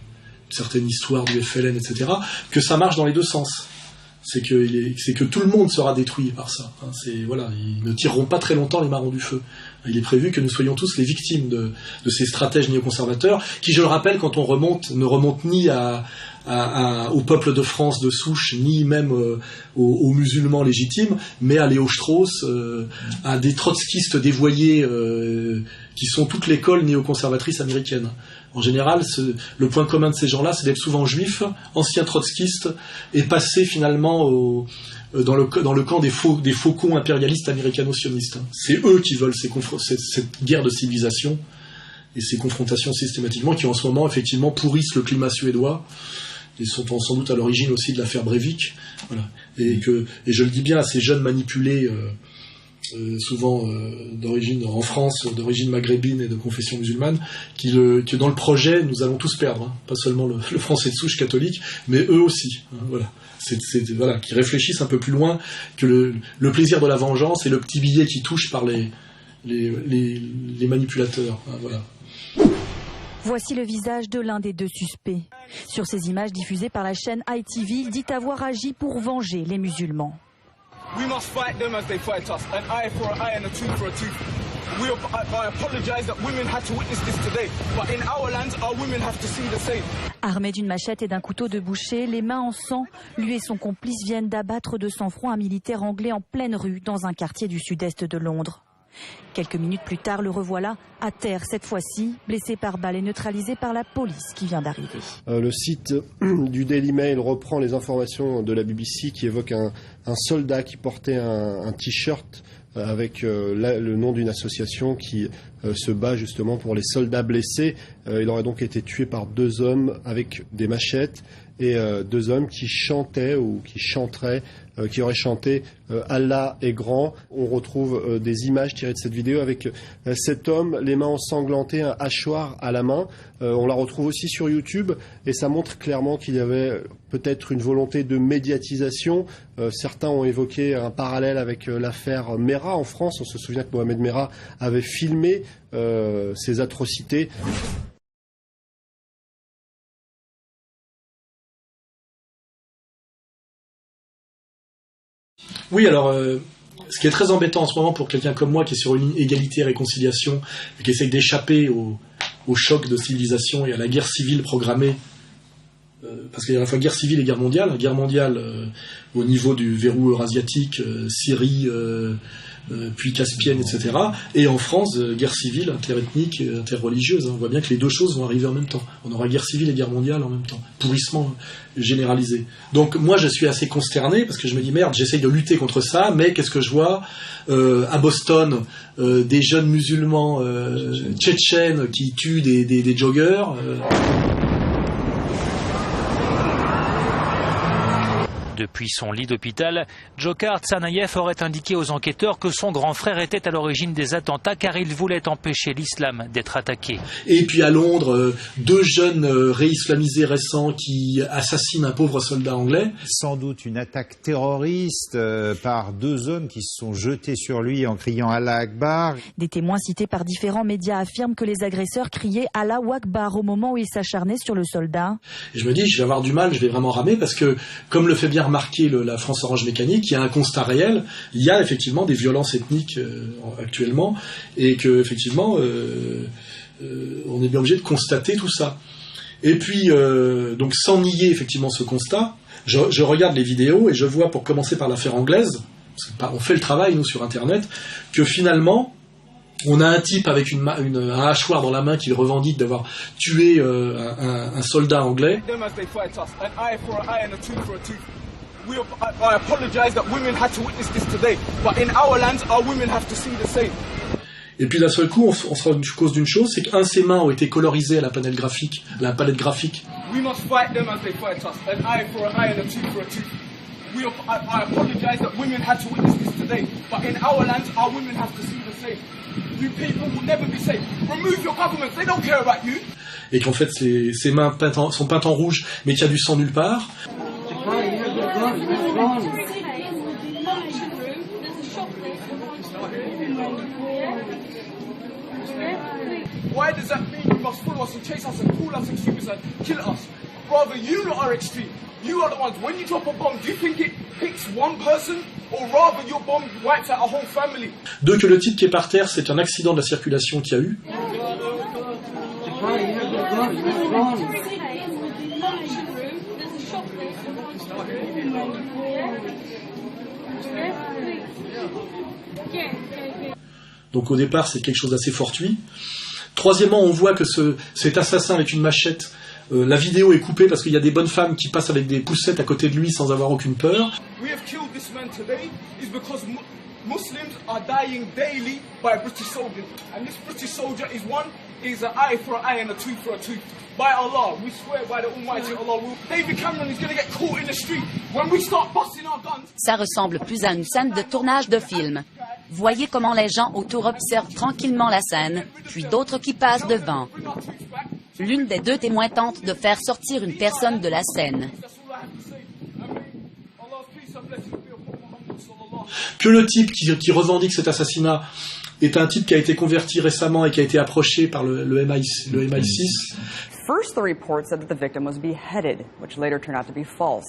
certaine histoire du FLN, etc., que ça marche dans les deux sens. C'est que tout le monde sera détruit par ça. Ils ne tireront pas très longtemps les marrons du feu. Il est prévu que nous soyons tous les victimes de ces stratèges néoconservateurs, qui, je le rappelle, quand on ne remontent ni au peuple de France de souche, ni même aux musulmans légitimes, mais à Léo Strauss, à des trotskistes dévoyés, qui sont toute l'école néoconservatrice américaine. En général, le point commun de ces gens-là, c'est d'être souvent juifs, anciens trotskistes, et passer finalement dans le camp des faucons impérialistes américano-sionistes. C'est eux qui veulent cette guerre de civilisation et ces confrontations systématiquement qui en ce moment effectivement pourrissent le climat suédois et sont sans doute à l'origine aussi de l'affaire Breivik. Voilà. Et je le dis bien à ces jeunes manipulés souvent d'origine en France, d'origine maghrébine et de confession musulmane, que dans le projet nous allons tous perdre, pas seulement le français de souche catholique, mais eux aussi. Voilà, qui réfléchissent un peu plus loin que le plaisir de la vengeance et le petit billet qui touche par les manipulateurs. Voilà. Voici le visage de l'un des deux suspects. Sur ces images diffusées par la chaîne ITV, il dit avoir agi pour venger les musulmans. We must fight them as they fight us. An eye for an eye and a tooth for a tooth. I apologize that women had to witness this today, but in our lands, our women have to see the same. Armé d'une machette et d'un couteau de boucher, les mains en sang, lui et son complice viennent d'abattre de sang-froid un militaire anglais en pleine rue dans un quartier du sud-est de Londres. Quelques minutes plus tard, le revoilà à terre cette fois-ci, blessé par balle et neutralisé par la police qui vient d'arriver. Le site du Daily Mail reprend les informations de la BBC qui évoque un soldat qui portait un t-shirt avec le nom d'une association qui se bat justement pour les soldats blessés. Il aurait donc été tué par deux hommes avec des machettes et deux hommes qui chantaient ou qui chanteraient, qui auraient chanté Allah est grand. On retrouve des images tirées de cette vidéo avec cet homme, les mains ensanglantées, un hachoir à la main. On la retrouve aussi sur YouTube et ça montre clairement qu'il y avait peut-être une volonté de médiatisation. Certains ont évoqué un parallèle avec l'affaire Merah en France. On se souvient que Mohamed Merah avait filmé ces atrocités. Oui, alors, ce qui est très embêtant en ce moment pour quelqu'un comme moi qui est sur une égalité et réconciliation et qui essaye d'échapper au choc de civilisation et à la guerre civile programmée parce qu'il y a à la fois guerre civile et guerre mondiale. Guerre mondiale au niveau du verrou eurasiatique, Syrie, puis Caspienne, etc. Et en France, guerre civile, interethnique, interreligieuse. On voit bien que les deux choses vont arriver en même temps. On aura guerre civile et guerre mondiale en même temps. Pourrissement généralisé. Donc moi, je suis assez consterné parce que je me dis merde, j'essaye de lutter contre ça, mais qu'est-ce que je vois à Boston, des jeunes musulmans tchétchènes qui tuent des joggers. Depuis son lit d'hôpital, Dzhokhar Tsarnaev aurait indiqué aux enquêteurs que son grand frère était à l'origine des attentats car il voulait empêcher l'islam d'être attaqué. Et puis à Londres, 2 jeunes réislamisés récents qui assassinent un pauvre soldat anglais. Sans doute une attaque terroriste par 2 hommes qui se sont jetés sur lui en criant Allah Akbar. Des témoins cités par différents médias affirment que les agresseurs criaient Allah Akbar au moment où ils s'acharnaient sur le soldat. Et je me dis, je vais avoir du mal, je vais vraiment ramer parce que, comme le fait bien remarquer la France Orange Mécanique, il y a un constat réel, il y a effectivement des violences ethniques actuellement, et que effectivement on est bien obligé de constater tout ça. Et puis donc sans nier effectivement ce constat, je regarde les vidéos et je vois, pour commencer par l'affaire anglaise, on fait le travail nous sur internet, que finalement on a un type avec un hachoir dans la main qui revendique d'avoir tué un soldat anglais. I apologize that women had to witness this today, but in our lands, our women have to see the same. Et puis d'un seul coup, on se rend compte d'une chose, c'est qu'un de ses mains ont été colorisées à la palette graphique. We must fight them as they fight us. An eye for an eye and a tooth for a tooth. I apologize that women had to witness this today, but in our lands, our women have to see the same. You people will never be safe. Remove your governments, they don't care about you. Et qu'en fait, ses mains sont peintes en rouge, mais qu'il y a du sang nulle part. Why does that mean you must follow us and chase us and call us extremists and kill us? Rather, you lot are extreme. You are the ones, when you drop a bomb, do you think it hits one person? Or rather, your bomb wipes out a whole family? Deux, que le type qui est par terre, c'est un accident de la circulation qu'il y a eu. Donc au départ, c'est quelque chose d'assez fortuit. Troisièmement, on voit que cet assassin avec une machette, la vidéo est coupée parce qu'il y a des bonnes femmes qui passent avec des poussettes à côté de lui sans avoir aucune peur. Muslims are dying daily by British soldiers, and this British soldier is an eye for an eye and a tooth for a tooth. By Allah, we swear by the Almighty Allah, David Cameron is going to get caught in the street when we start busting our guns. Ça ressemble plus à une scène de tournage de film. Voyez comment les gens autour observent tranquillement la scène, puis d'autres qui passent devant. L'une des 2 témoins tente de faire sortir une personne de la scène. Que le type qui revendique cet assassinat est un type qui a été converti récemment et qui a été approché par le MI6. First, the report said that the victim was beheaded, which later turned out to be false.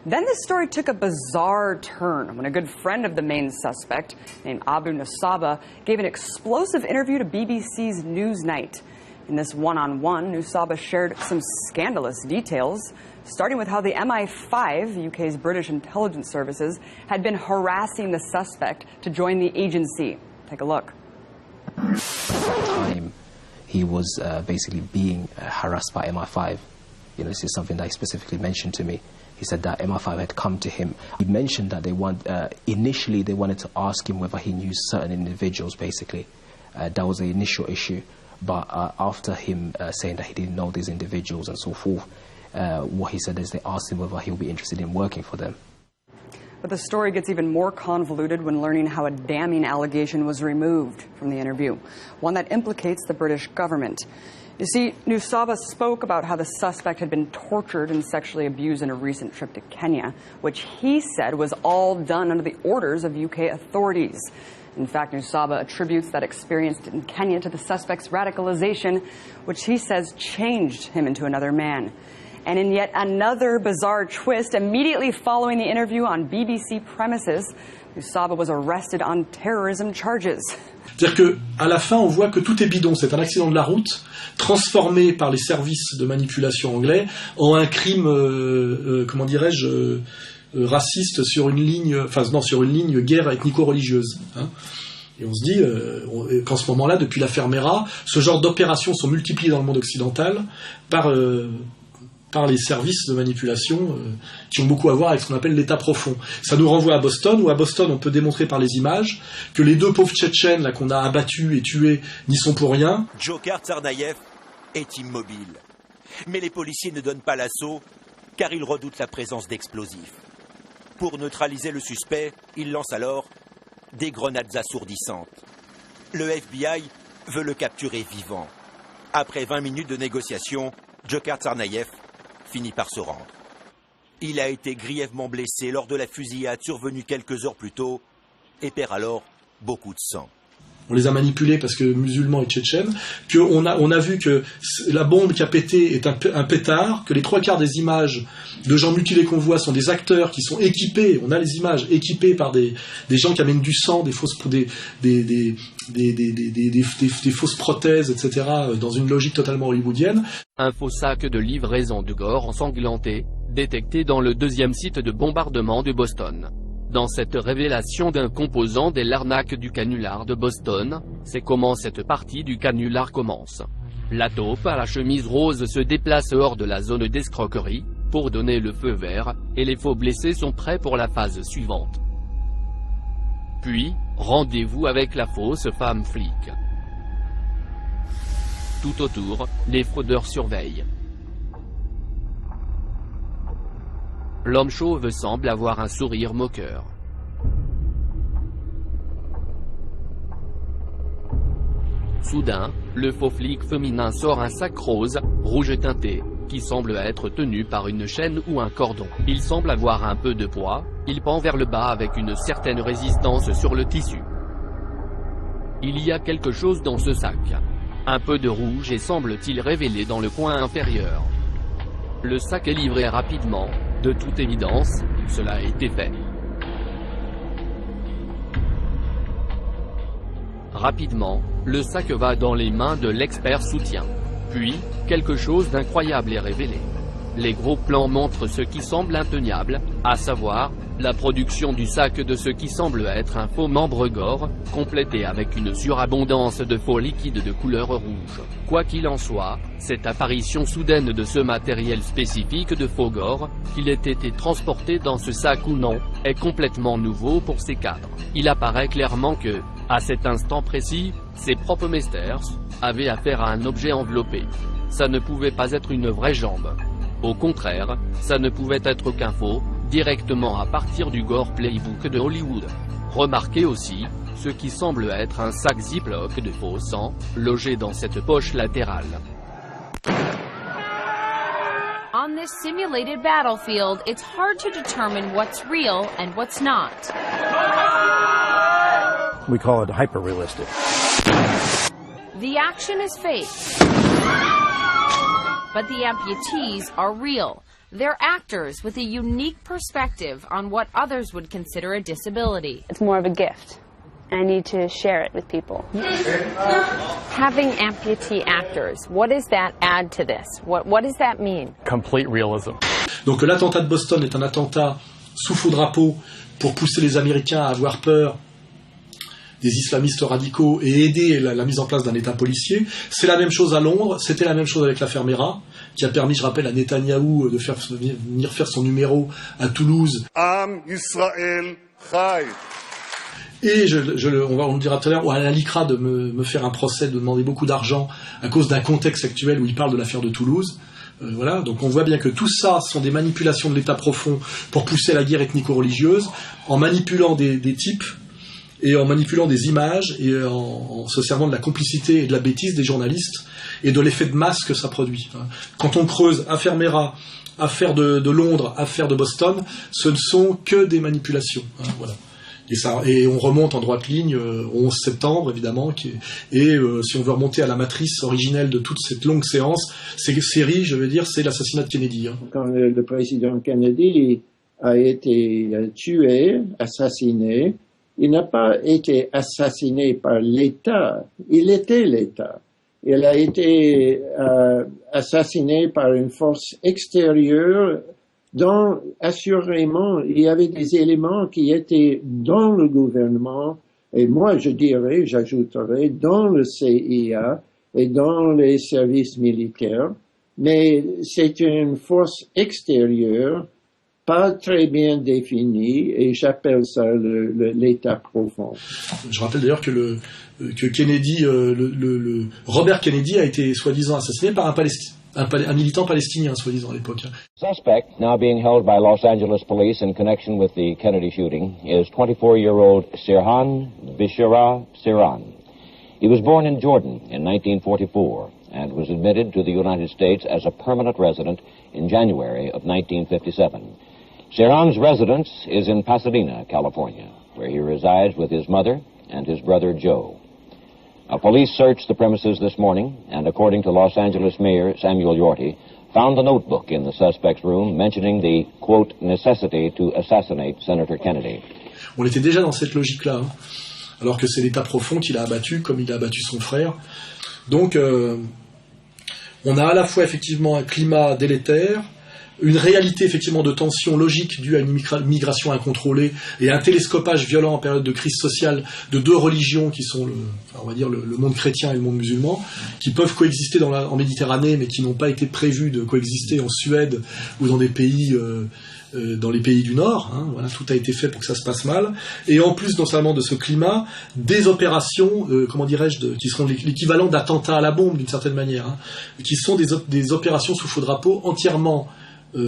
Then this story took a bizarre turn when a good friend of the main suspect, named Abu Nusaba, gave an explosive interview to BBC's Newsnight. In this one-on-one, Nusaba shared some scandalous details, starting with how the MI5, the UK's British intelligence services, had been harassing the suspect to join the agency. Take a look. He was basically being harassed by MI5. You know, this is something that he specifically mentioned to me. He said that MI5 had come to him. He mentioned that initially they wanted to ask him whether he knew certain individuals, basically. That was the initial issue. But after him saying that he didn't know these individuals and so forth, what he said is they asked him whether he'll be interested in working for them. But the story gets even more convoluted when learning how a damning allegation was removed from the interview, one that implicates the British government. You see, Nusaba spoke about how the suspect had been tortured and sexually abused in a recent trip to Kenya, which he said was all done under the orders of UK authorities. In fact, Nusaba attributes that experience in Kenya to the suspect's radicalization, which he says changed him into another man. And in yet another bizarre twist, immediately following the interview on BBC premises, Usaba was arrested on terrorism charges. C'est-à-dire qu'à la fin, on voit que tout est bidon. C'est un accident de la route transformé par les services de manipulation anglais en un crime, comment dirais-je, raciste sur une ligne, sur une ligne guerre ethnico-religieuse. Hein. Et on se dit qu'en ce moment-là, depuis l'affaire Mera, ce genre d'opérations sont multipliées dans le monde occidental par les services de manipulation qui ont beaucoup à voir avec ce qu'on appelle l'état profond. Ça nous renvoie à Boston, où à Boston on peut démontrer par les images que les 2 pauvres Tchétchènes là, qu'on a abattus et tués n'y sont pour rien. Dzhokhar Tsarnaev est immobile. Mais les policiers ne donnent pas l'assaut car ils redoutent la présence d'explosifs. Pour neutraliser le suspect, ils lancent alors des grenades assourdissantes. Le FBI veut le capturer vivant. Après 20 minutes de négociation, Dzhokhar Tsarnaev finit par se rendre. Il a été grièvement blessé lors de la fusillade survenue quelques heures plus tôt et perd alors beaucoup de sang. On les a manipulés parce que musulmans et tchétchènes, qu'on a vu que la bombe qui a pété est un pétard, que les 3/4 des images de gens mutilés qu'on voit sont des acteurs qui sont équipés, on a les images équipées par des gens qui amènent du sang, des fausses prothèses, etc., dans une logique totalement hollywoodienne. Un faux sac de livraison de gore ensanglanté, détecté dans le 2e site de bombardement de Boston. Dans cette révélation d'un composant de l'arnaque du canular de Boston, c'est comment cette partie du canular commence. La taupe à la chemise rose se déplace hors de la zone d'escroquerie, pour donner le feu vert, et les faux blessés sont prêts pour la phase suivante. Puis, rendez-vous avec la fausse femme flic. Tout autour, les fraudeurs surveillent. L'homme chauve semble avoir un sourire moqueur. Soudain, le faux flic féminin sort un sac rose, rouge teinté, qui semble être tenu par une chaîne ou un cordon. Il semble avoir un peu de poids, il pend vers le bas avec une certaine résistance sur le tissu. Il y a quelque chose dans ce sac. Un peu de rouge et semble-t-il révélé dans le coin inférieur. Le sac est livré rapidement, de toute évidence, cela a été fait. Rapidement, le sac va dans les mains de l'expert soutien. Puis, quelque chose d'incroyable est révélé. Les gros plans montrent ce qui semble intenable, à savoir, la production du sac de ce qui semble être un faux membre gore, complété avec une surabondance de faux liquides de couleur rouge. Quoi qu'il en soit, cette apparition soudaine de ce matériel spécifique de faux gore, qu'il ait été transporté dans ce sac ou non, est complètement nouveau pour ces cadres. Il apparaît clairement que, à cet instant précis, ces propres Mesters avaient affaire à un objet enveloppé. Ça ne pouvait pas être une vraie jambe. Au contraire, ça ne pouvait être qu'un faux, directement à partir du gore playbook de Hollywood. Remarquez aussi, ce qui semble être un sac Ziploc de faux sang, logé dans cette poche latérale. On this simulated battlefield, it's hard to determine what's real and what's not. We call it hyper-realistic. The action is fake, but the amputees are real. They're actors with a unique perspective on what others would consider a disability. It's more of a gift. I need to share it with people. Having amputee actors, what does that add to this? What does that mean? Complete realism. Donc l'attentat de Boston est un attentat sous faux drapeau pour pousser les Américains à avoir peur des islamistes radicaux et aider la mise en place d'un État policier. C'est la même chose à Londres, c'était la même chose avec l'affaire Mera, qui a permis, je rappelle, à Netanyahou de venir faire son numéro à Toulouse. Am Yisrael Chai. Et on le dira tout à l'heure, à l'ICRA de me faire un procès, de demander beaucoup d'argent à cause d'un contexte actuel où il parle de l'affaire de Toulouse. Voilà, donc on voit bien que tout ça sont des manipulations de l'État profond pour pousser la guerre ethnico-religieuse, en manipulant des types et en manipulant des images et en se servant de la complicité et de la bêtise des journalistes et de l'effet de masse que ça produit. Quand on creuse affaire Mera, affaire de Londres, affaire de Boston, ce ne sont que des manipulations. Voilà. Et on remonte en droite ligne au 11 septembre, évidemment, si on veut remonter à la matrice originelle de toute cette longue série, c'est l'assassinat de Kennedy. Quand le président Kennedy a été tué, assassiné, il n'a pas été assassiné par l'État, il était l'État. Il a été assassiné par une force extérieure dont, assurément, il y avait des éléments qui étaient dans le gouvernement, et moi j'ajouterais, dans le CIA et dans les services militaires, mais c'est une force extérieure, pas très bien définie, et j'appelle ça l'État profond. Je rappelle d'ailleurs que Kennedy, Robert Kennedy a été soi-disant assassiné par un militant palestinien, soi-disant à l'époque. Suspect now being held by Los Angeles police in connection with the Kennedy shooting is 24-year-old Sirhan Bishara Sirhan. He was born in Jordan in 1944 and was admitted to the United States as a permanent resident in January of 1957. Sirhan's residence is in Pasadena, California, where he resides with his mother and his brother Joe. Police searched the premises this morning and, according to Los Angeles Mayor Samuel Yorty, found a notebook in the suspect's room mentioning the, quote, necessity to assassinate Senator Kennedy. On était déjà dans cette logique-là, hein, alors que c'est l'État profond qui l'a abattu, comme il a abattu son frère. Donc, on a à la fois effectivement un climat délétère, une réalité effectivement de tension logique due à une migration incontrôlée et un télescopage violent en période de crise sociale de deux religions qui sont le monde chrétien et le monde musulman, qui peuvent coexister en Méditerranée mais qui n'ont pas été prévus de coexister en Suède ou dans des pays dans les pays du Nord, hein, voilà, tout a été fait pour que ça se passe mal, et en plus non seulement de ce climat, des opérations, qui seront l'équivalent d'attentats à la bombe d'une certaine manière, hein, qui sont des opérations sous faux drapeau entièrement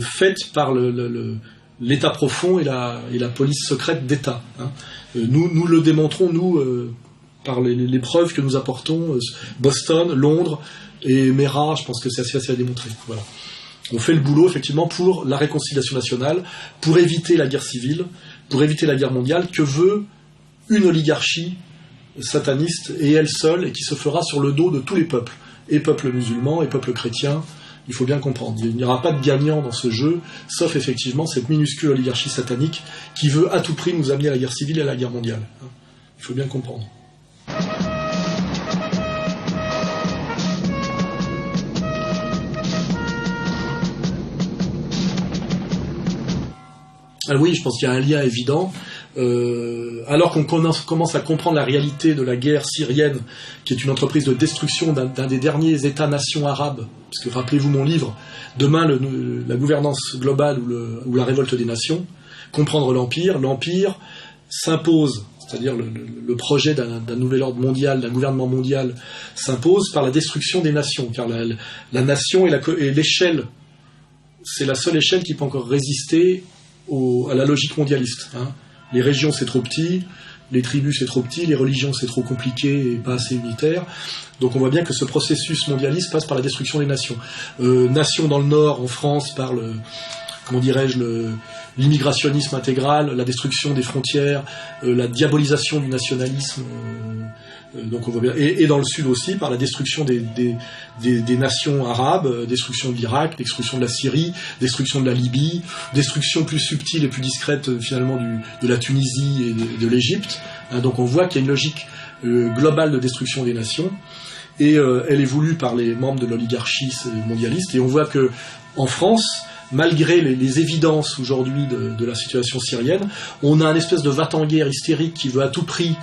faites par l'État profond et la police secrète d'État. Hein. Nous le démontrons, par les preuves que nous apportons, Boston, Londres et Mera, je pense que c'est assez facile à démontrer. Voilà. On fait le boulot, effectivement, pour la réconciliation nationale, pour éviter la guerre civile, pour éviter la guerre mondiale, que veut une oligarchie sataniste, et elle seule, et qui se fera sur le dos de tous les peuples, et peuples musulmans, et peuples chrétiens. Il faut bien comprendre. Il n'y aura pas de gagnant dans ce jeu, sauf effectivement cette minuscule oligarchie satanique qui veut à tout prix nous amener à la guerre civile et à la guerre mondiale. Il faut bien comprendre. Alors oui, je pense qu'il y a un lien évident. Alors qu'on commence à comprendre la réalité de la guerre syrienne, qui est une entreprise de destruction d'un des derniers États-nations arabes, parce que rappelez-vous mon livre, demain la gouvernance globale ou la révolte des nations, comprendre l'empire s'impose, c'est-à-dire le projet d'un nouvel ordre mondial, d'un gouvernement mondial s'impose par la destruction des nations, car la nation et l'échelle, c'est la seule échelle qui peut encore résister à la logique mondialiste, hein. Les régions, c'est trop petit, les tribus, c'est trop petit, les religions, c'est trop compliqué et pas assez unitaire. Donc on voit bien que ce processus mondialiste passe par la destruction des nations. Nations dans le Nord, en France, par l'immigrationnisme intégral, la destruction des frontières, la diabolisation du nationalisme. Donc on voit bien, et dans le Sud aussi, par la destruction des nations arabes, destruction de l'Irak, destruction de la Syrie, destruction de la Libye, destruction plus subtile et plus discrète finalement de la Tunisie et de l'Égypte. Donc on voit qu'il y a une logique globale de destruction des nations, et elle est voulue par les membres de l'oligarchie mondialiste, et on voit que en France, malgré les évidences aujourd'hui de la situation syrienne, on a un espèce de va-t-en-guerre hystérique qui veut à tout prix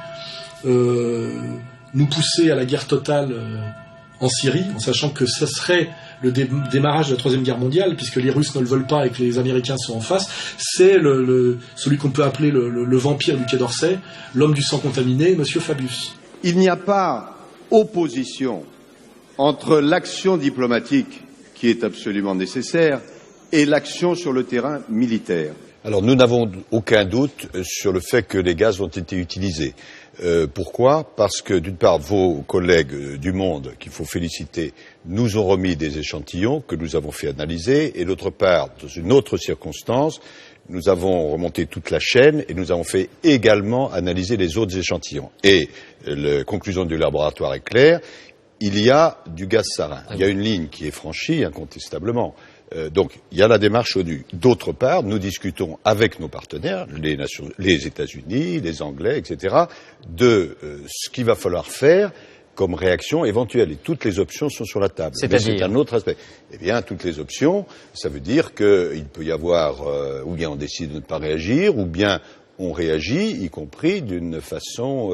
nous pousser à la guerre totale en Syrie, en sachant que ce serait le démarrage de la Troisième Guerre mondiale, puisque les Russes ne le veulent pas et que les Américains sont en face. C'est celui qu'on peut appeler le vampire du Quai d'Orsay, l'homme du sang contaminé, Monsieur Fabius. Il n'y a pas opposition entre l'action diplomatique, qui est absolument nécessaire, et l'action sur le terrain militaire. Alors nous n'avons aucun doute sur le fait que les gaz ont été utilisés. Pourquoi ? Parce que d'une part, vos collègues du Monde, qu'il faut féliciter, nous ont remis des échantillons que nous avons fait analyser, et d'autre part, dans une autre circonstance, nous avons remonté toute la chaîne et nous avons fait également analyser les autres échantillons. Et la conclusion du laboratoire est claire, il y a du gaz sarin. Il y a une ligne qui est franchie, incontestablement. Donc, il y a la démarche ONU. D'autre part, nous discutons avec nos partenaires, les États-Unis, les Anglais, etc., de ce qu'il va falloir faire comme réaction éventuelle. Et toutes les options sont sur la table. Mais c'est un autre aspect. Eh bien, toutes les options, ça veut dire qu'il peut y avoir, ou bien on décide de ne pas réagir, ou bien on réagit, y compris d'une façon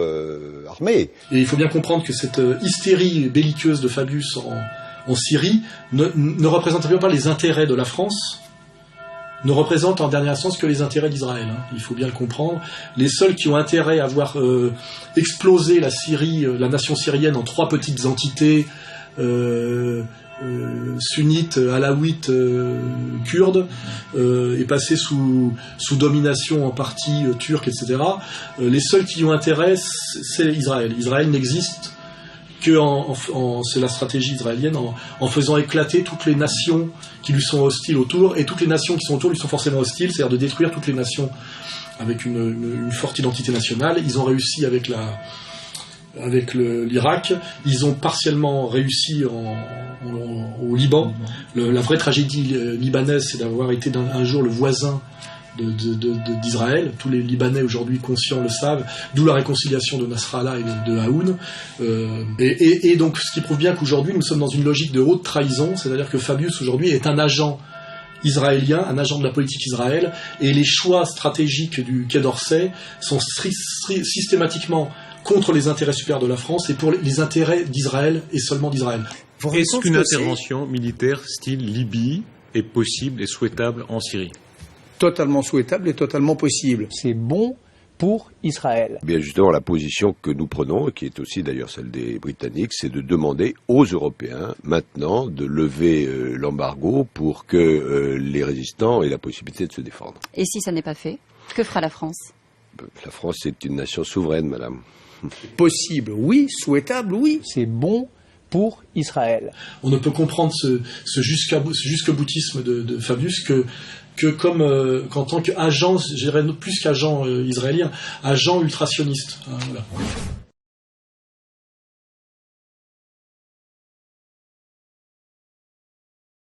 armée. Et il faut bien comprendre que cette hystérie belliqueuse de Fabius en Syrie ne représente pas les intérêts de la France, ne représente en dernier instance que les intérêts d'Israël. Il faut bien le comprendre. Les seuls qui ont intérêt à voir exploser la Syrie, la nation syrienne en 3 petites entités sunnites, alaouites, kurdes, et passer sous domination en partie turque, etc. Les seuls qui y ont intérêt, c'est Israël. Israël n'existe que c'est la stratégie israélienne, en faisant éclater toutes les nations qui lui sont hostiles autour, et toutes les nations qui sont autour lui sont forcément hostiles, c'est-à-dire de détruire toutes les nations avec une forte identité nationale. Ils ont réussi avec l'Irak, ils ont partiellement réussi au Liban. La vraie tragédie libanaise, c'est d'avoir été un jour le voisin d'Israël. Tous les Libanais aujourd'hui conscients le savent, d'où la réconciliation de Nasrallah et de Aoun. Et donc, ce qui prouve bien qu'aujourd'hui, nous sommes dans une logique de haute trahison, c'est-à-dire que Fabius, aujourd'hui, est un agent israélien, un agent de la politique Israël, et les choix stratégiques du Quai d'Orsay sont systématiquement contre les intérêts supérieurs de la France et pour les intérêts d'Israël et seulement d'Israël. Est-ce qu'une intervention militaire style Libye est possible et souhaitable en Syrie ? Totalement souhaitable et totalement possible. C'est bon pour Israël. Bien justement, la position que nous prenons, et qui est aussi d'ailleurs celle des Britanniques, c'est de demander aux Européens maintenant de lever l'embargo pour que les résistants aient la possibilité de se défendre. Et si ça n'est pas fait, que fera la France ? La France est une nation souveraine, madame. Possible, oui. Souhaitable, oui. C'est bon pour Israël. On ne peut comprendre ce jusqu'au-boutisme de Fabius que qu'en tant qu'agent, je dirais plus qu'agent israélien, agent ultrationniste. Voilà.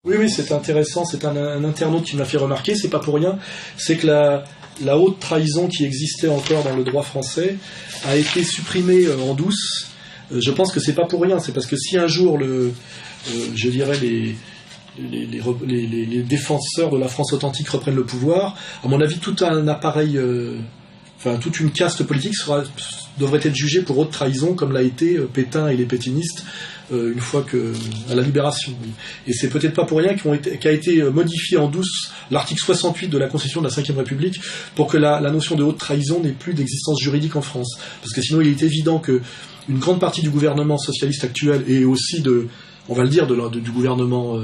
Oui, c'est intéressant, c'est un internaute qui me l'a fait remarquer, c'est pas pour rien, c'est que la haute trahison qui existait encore dans le droit français a été supprimée en douce. Je pense que c'est pas pour rien, c'est parce que si un jour je dirais les défenseurs de la France authentique reprennent le pouvoir, à mon avis, tout un appareil, toute une caste politique devrait être jugée pour haute trahison, comme l'a été Pétain et les pétinistes une fois à la Libération. Et c'est peut-être pas pour rien qu'a été modifié en douce l'article 68 de la Constitution de la Ve République pour que la notion de haute trahison n'ait plus d'existence juridique en France. Parce que sinon, il est évident que une grande partie du gouvernement socialiste actuel et aussi on va le dire, du gouvernement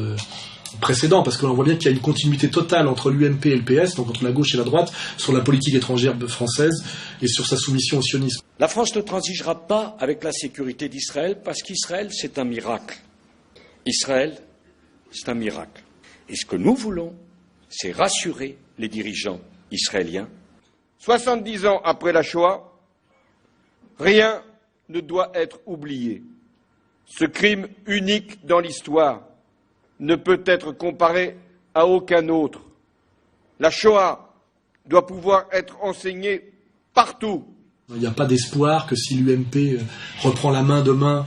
précédent, parce qu'on voit bien qu'il y a une continuité totale entre l'UMP et le PS, donc entre la gauche et la droite, sur la politique étrangère française et sur sa soumission au sionisme. La France ne transigera pas avec la sécurité d'Israël, parce qu'Israël, c'est un miracle. Israël, c'est un miracle. Et ce que nous voulons, c'est rassurer les dirigeants israéliens. 70 ans après la Shoah, rien ne doit être oublié. Ce crime unique dans l'histoire ne peut être comparé à aucun autre. La Shoah doit pouvoir être enseignée partout. Il n'y a pas d'espoir que si l'UMP reprend la main demain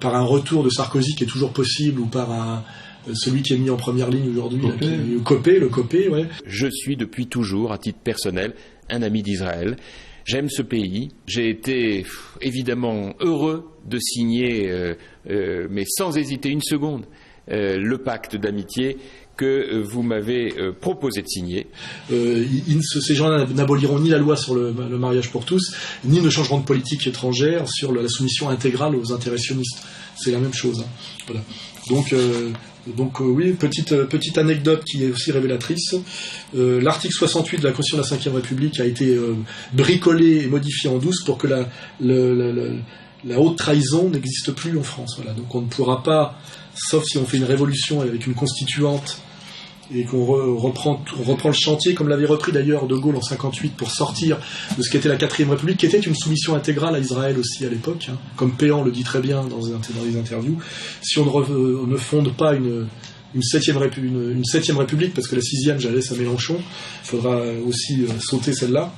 par un retour de Sarkozy qui est toujours possible ou par celui qui est mis en première ligne aujourd'hui, le Copé, ouais. Je suis depuis toujours, à titre personnel, un ami d'Israël. J'aime ce pays. J'ai été évidemment heureux de signer, mais sans hésiter une seconde, le pacte d'amitié que vous m'avez proposé de signer. Ces gens n'aboliront ni la loi sur le mariage pour tous, ni ne changeront de politique étrangère sur la soumission intégrale aux intérêts sionistes. C'est la même chose. Voilà. Donc oui, petite anecdote qui est aussi révélatrice. L'article 68 de la Constitution de la Ve République a été bricolé et modifié en douce pour que la haute trahison n'existe plus en France. Voilà. Donc on ne pourra pas, sauf si on fait une révolution avec une constituante et qu'on reprend le chantier, comme l'avait repris d'ailleurs De Gaulle en 58 pour sortir de ce qu'était la 4ème République, qui était une soumission intégrale à Israël aussi à l'époque, comme Péan le dit très bien dans les interviews. Si on ne fonde pas une septième république, parce que la sixième, j'allais à Mélenchon, il faudra aussi sauter celle-là.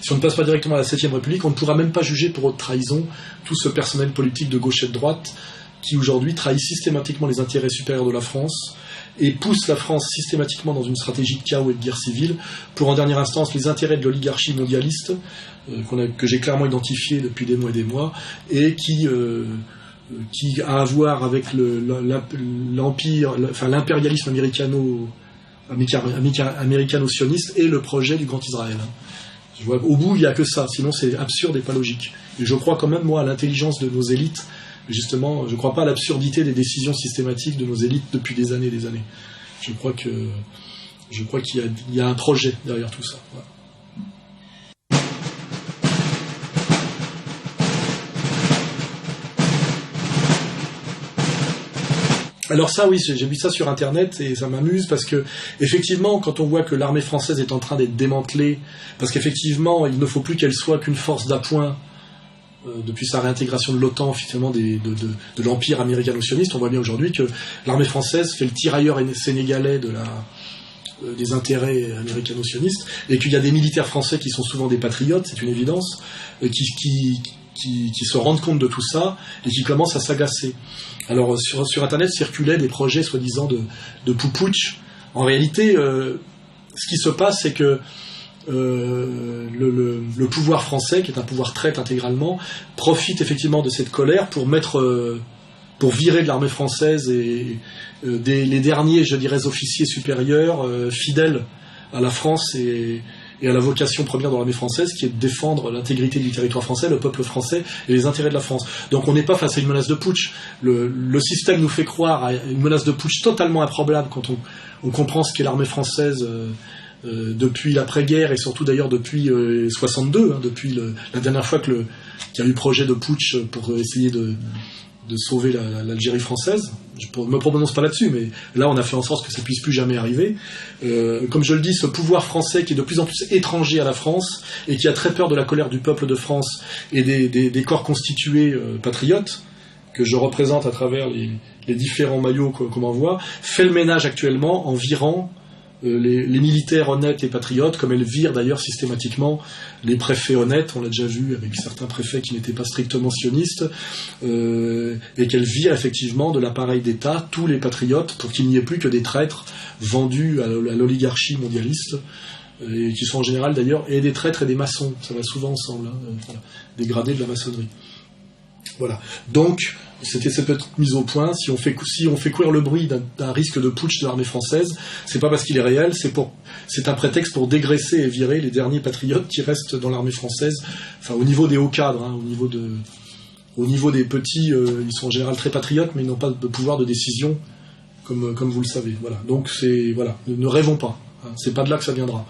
Si on ne passe pas directement à la septième république, on ne pourra même pas juger pour haute trahison tout ce personnel politique de gauche et de droite qui aujourd'hui trahit systématiquement les intérêts supérieurs de la France et pousse la France systématiquement dans une stratégie de chaos et de guerre civile pour en dernière instance les intérêts de l'oligarchie mondialiste que j'ai clairement identifié depuis des mois et des mois et qui a à voir avec l'impérialisme américano-sioniste et le projet du Grand Israël. Je vois, au bout, il n'y a que ça, sinon c'est absurde et pas logique. Et je crois quand même, moi, à l'intelligence de nos élites. Justement, je ne crois pas à l'absurdité des décisions systématiques de nos élites depuis des années et des années. Je crois qu'il y a un projet derrière tout ça. Voilà. Alors ça, oui, j'ai vu ça sur Internet et ça m'amuse parce que, effectivement, quand on voit que l'armée française est en train d'être démantelée, parce qu'effectivement, il ne faut plus qu'elle soit qu'une force d'appoint depuis sa réintégration de l'OTAN, finalement, de l'empire américano-sioniste, on voit bien aujourd'hui que l'armée française fait le tirailleur sénégalais des intérêts américano-sionistes, et qu'il y a des militaires français qui sont souvent des patriotes, c'est une évidence, qui se rendent compte de tout ça, et qui commencent à s'agacer. Alors, sur Internet circulaient des projets, soi-disant, de poupouch. En réalité, ce qui se passe, c'est que le pouvoir français, qui est un pouvoir traite intégralement, profite effectivement de cette colère pour virer de l'armée française et les derniers, je dirais, officiers supérieurs fidèles à la France et à la vocation première de l'armée française, qui est de défendre l'intégrité du territoire français, le peuple français et les intérêts de la France. Donc on n'est pas face à une menace de putsch. Le système nous fait croire à une menace de putsch totalement improbable quand on comprend ce qu'est l'armée française depuis l'après-guerre et surtout d'ailleurs depuis 62, depuis la dernière fois qu'il y a eu projet de putsch pour essayer de sauver l'Algérie française. Je ne me prononce pas là-dessus, mais là on a fait en sorte que ça ne puisse plus jamais arriver. Comme je le dis, ce pouvoir français qui est de plus en plus étranger à la France et qui a très peur de la colère du peuple de France et des corps constitués patriotes, que je représente à travers les différents maillots qu'on m'envoie, fait le ménage actuellement en virant les militaires honnêtes et patriotes, comme elle vire d'ailleurs systématiquement les préfets honnêtes, on l'a déjà vu avec certains préfets qui n'étaient pas strictement sionistes, et qu'elle vire effectivement de l'appareil d'État tous les patriotes pour qu'il n'y ait plus que des traîtres vendus à l'oligarchie mondialiste, et qui sont en général d'ailleurs et des traîtres et des maçons, ça va souvent ensemble, voilà, des gradés de la maçonnerie. Voilà. Donc, c'était cette petite mise au point. Si on fait courir le bruit d'un risque de putsch de l'armée française, c'est pas parce qu'il est réel, c'est un prétexte pour dégraisser et virer les derniers patriotes qui restent dans l'armée française, enfin au niveau des hauts cadres, au niveau des petits, ils sont en général très patriotes, mais ils n'ont pas de pouvoir de décision, comme vous le savez. Voilà. Donc ne rêvons pas. Hein. C'est pas de là que ça viendra.